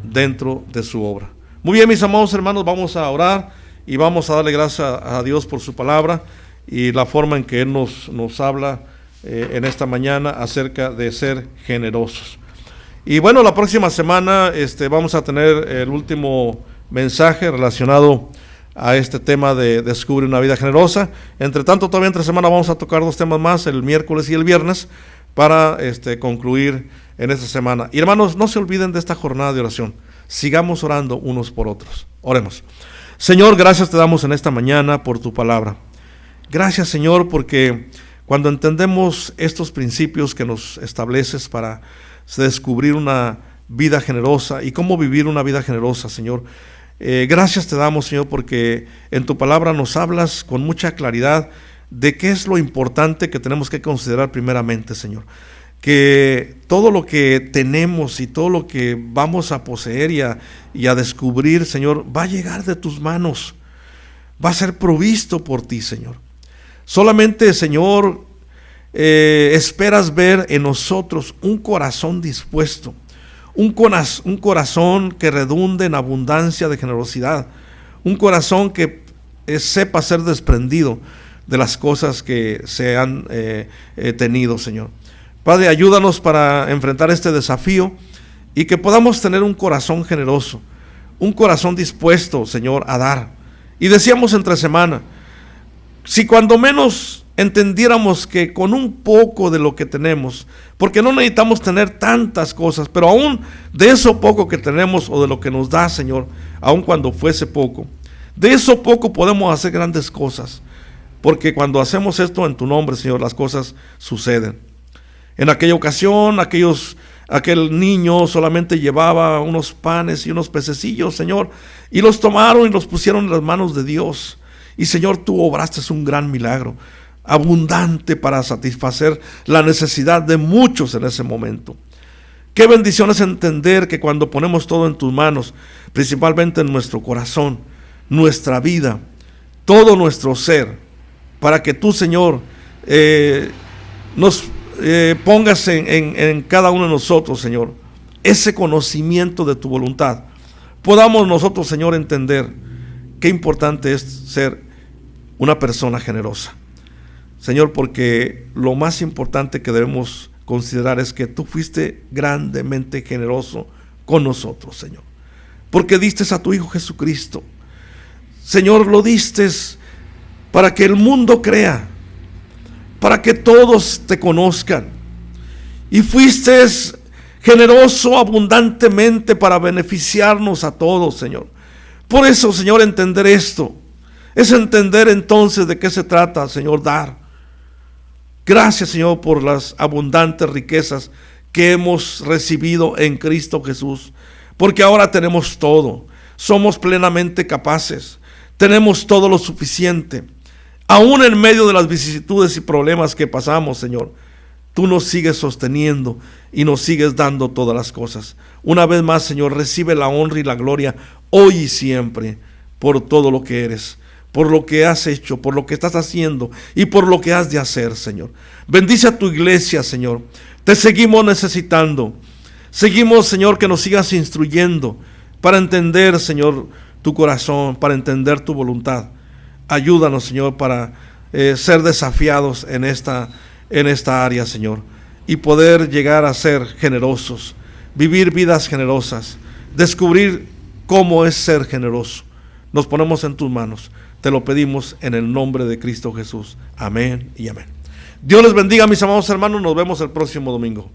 dentro de su obra. Muy bien, mis amados hermanos, vamos a orar y vamos a darle gracias a Dios por su palabra y la forma en que Él nos habla en esta mañana acerca de ser generosos. Y bueno, la próxima semana vamos a tener el último mensaje relacionado a este tema de descubre una vida generosa. Entre tanto, todavía entre semana vamos a tocar 2 temas más, el miércoles y el viernes, para concluir en esta semana. Y hermanos, no se olviden de esta jornada de oración. Sigamos orando unos por otros. Oremos. Señor, gracias te damos en esta mañana por tu palabra. Gracias, Señor, porque cuando entendemos estos principios que nos estableces para descubrir una vida generosa y cómo vivir una vida generosa, Señor, gracias te damos, Señor, porque en tu palabra nos hablas con mucha claridad de qué es lo importante que tenemos que considerar primeramente, Señor. Que todo lo que tenemos y todo lo que vamos a poseer y a descubrir, Señor, va a llegar de tus manos, va a ser provisto por ti, Señor. Solamente, Señor, esperas ver en nosotros un corazón dispuesto, un corazón que redunde en abundancia de generosidad, un corazón que sepa ser desprendido de las cosas que se han tenido, Señor. Padre, ayúdanos para enfrentar este desafío y que podamos tener un corazón generoso, un corazón dispuesto, Señor, a dar. Y decíamos entre semana, si cuando menos entendiéramos que con un poco de lo que tenemos, porque no necesitamos tener tantas cosas, pero aún de eso poco que tenemos o de lo que nos da, Señor, aun cuando fuese poco, de eso poco podemos hacer grandes cosas, porque cuando hacemos esto en tu nombre, Señor, las cosas suceden. En aquella ocasión, aquel niño solamente llevaba unos panes y unos pececillos, Señor, y los tomaron y los pusieron en las manos de Dios. Y, Señor, tú obraste un gran milagro, abundante para satisfacer la necesidad de muchos en ese momento. Qué bendición es entender que cuando ponemos todo en tus manos, principalmente en nuestro corazón, nuestra vida, todo nuestro ser, para que tú, Señor, nos pongas en cada uno de nosotros, Señor, ese conocimiento de tu voluntad. Podamos nosotros, Señor, entender qué importante es ser una persona generosa. Señor, porque lo más importante que debemos considerar es que tú fuiste grandemente generoso con nosotros, Señor. Porque diste a tu Hijo Jesucristo. Señor, lo diste para que el mundo crea, para que todos te conozcan. Y fuiste generoso abundantemente para beneficiarnos a todos, Señor. Por eso, Señor, entender esto es entender entonces de qué se trata, Señor, dar. Gracias, Señor, por las abundantes riquezas que hemos recibido en Cristo Jesús, porque ahora tenemos todo, somos plenamente capaces, tenemos todo lo suficiente. Aún en medio de las vicisitudes y problemas que pasamos, Señor, tú nos sigues sosteniendo y nos sigues dando todas las cosas. Una vez más, Señor, recibe la honra y la gloria hoy y siempre por todo lo que eres, por lo que has hecho, por lo que estás haciendo y por lo que has de hacer, Señor. Bendice a tu iglesia, Señor. Te seguimos necesitando. Seguimos, Señor, que nos sigas instruyendo para entender, Señor, tu corazón, para entender tu voluntad. Ayúdanos, Señor, para ser desafiados en esta área, Señor, y poder llegar a ser generosos, vivir vidas generosas, descubrir cómo es ser generoso. Nos ponemos en tus manos. Te lo pedimos en el nombre de Cristo Jesús. Amén y amén. Dios les bendiga, mis amados hermanos. Nos vemos el próximo domingo.